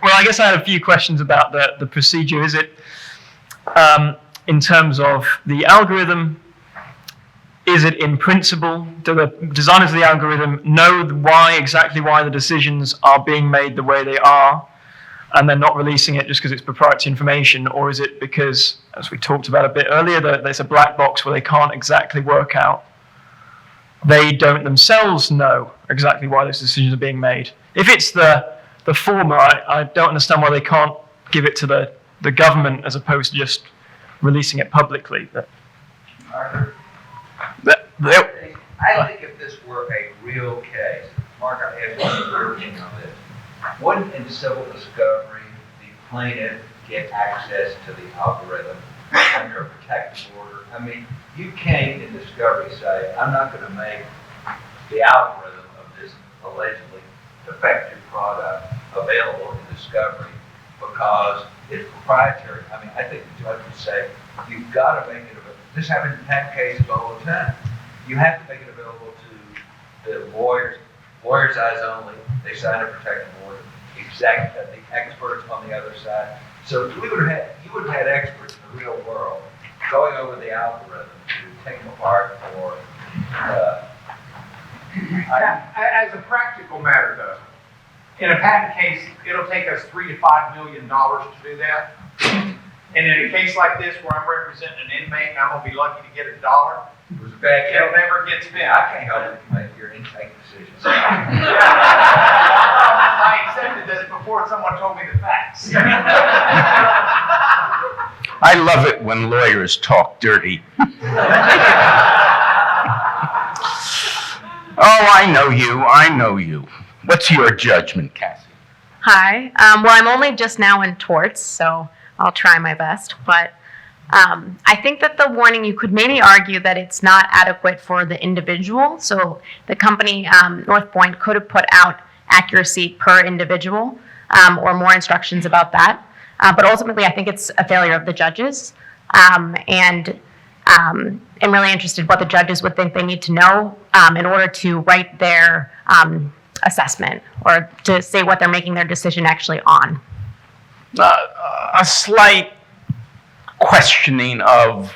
Well, I guess I had a few questions about the procedure. Is it, in terms of the algorithm, is it in principle? Do the designers of the algorithm know exactly why the decisions are being made the way they are, and they're not releasing it just because it's proprietary information? Or is it because, as we talked about a bit earlier, that there's a black box where they can't exactly work out? They don't themselves know exactly why those decisions are being made. If it's the former, I don't understand why they can't give it to the government as opposed to just releasing it publicly. I think if this were a real case, Mark, I asked you your opinion on this. Wouldn't in civil discovery the plaintiff get access to the algorithm under a protective order? I mean, you can't in discovery say, I'm not going to make the algorithm of this allegedly defective product available in discovery because it's proprietary. I mean, I think the judge would say, you've got to make it available. This happens in patent cases all the time. You have to make it available to the lawyers' eyes only. They sign a protective order. Exactly, the experts on the other side. So you would have had experts in the real world going over the algorithm to take them apart for. As a practical matter, though, in a patent case, it'll take us $3 to $5 million to do that. And in a case like this, where I'm representing an inmate and I'm going to be lucky to get $1, It was a bad it'll case. never get spent. I can't help it. You make your intake decisions. I accepted this before someone told me the facts. I love it when lawyers talk dirty. Oh, I know you. What's your judgment, Cassie? Hi. Well, I'm only just now in torts, so I'll try my best. But I think that the warning, you could maybe argue that it's not adequate for the individual. So the company, North Point, could have put out accuracy per individual or more instructions about that. But ultimately, I think it's a failure of the judges. And I'm really interested what the judges would think they need to know in order to write their assessment or to say what they're making their decision actually on. A slight questioning of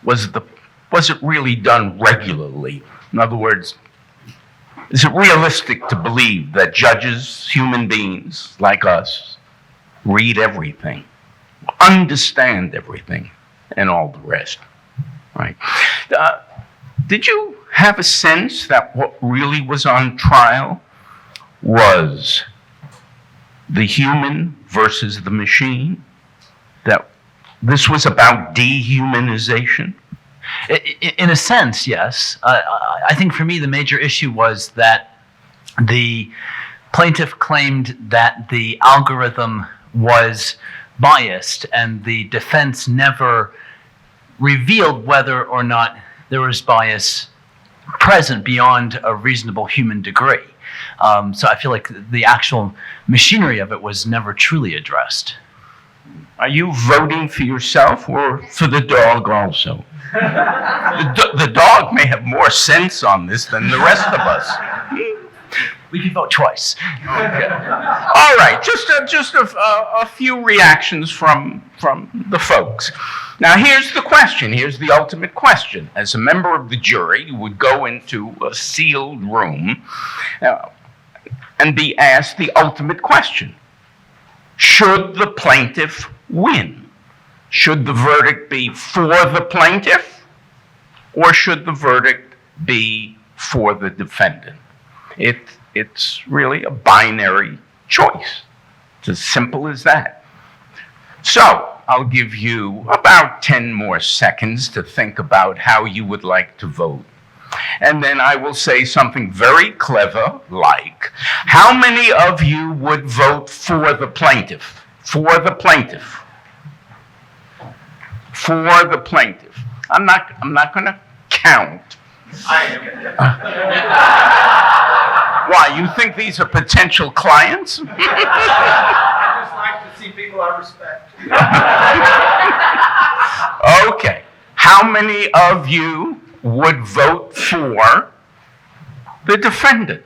was it really done regularly? In other words, is it realistic to believe that judges, human beings like us, read everything, understand everything, and all the rest? Right? Did you have a sense that what really was on trial was the human versus the machine? That this was about dehumanization? In a sense, yes. I think for me the major issue was that the plaintiff claimed that the algorithm was biased, and the defense never revealed whether or not there was bias present beyond a reasonable human degree. So I feel like the actual machinery of it was never truly addressed. Are you voting for yourself or for the dog also? The dog may have more sense on this than the rest of us. We could vote twice. Okay. All right, just a few reactions from the folks. Now, here's the question. Here's the ultimate question. As a member of the jury, you would go into a sealed room and be asked the ultimate question. Should the plaintiff win? Should the verdict be for the plaintiff, or should the verdict be for the defendant? It's really a binary choice. It's as simple as that. So, I'll give you about 10 more seconds to think about how you would like to vote. And then I will say something very clever like, how many of you would vote for the plaintiff? For the plaintiff. For the plaintiff. I'm not going to count. Why, you think these are potential clients? I just like to see people I respect. Okay. How many of you would vote for the defendant?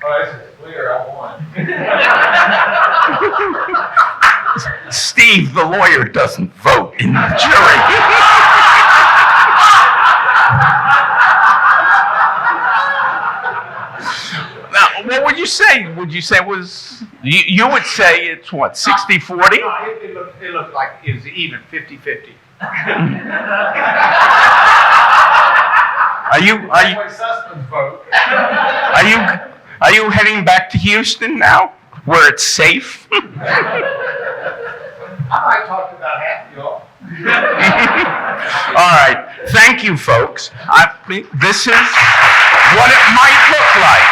Oh, this is clear, I won. Steve, the lawyer, doesn't vote in the jury. Now, what would you say? Would you say it was, you would say it's what, 60-40? No, it looked like it was even 50-50. Are you heading back to Houston now, where it's safe? I might talk to about half of y'all. All right. Thank you, folks. This is what it might look like.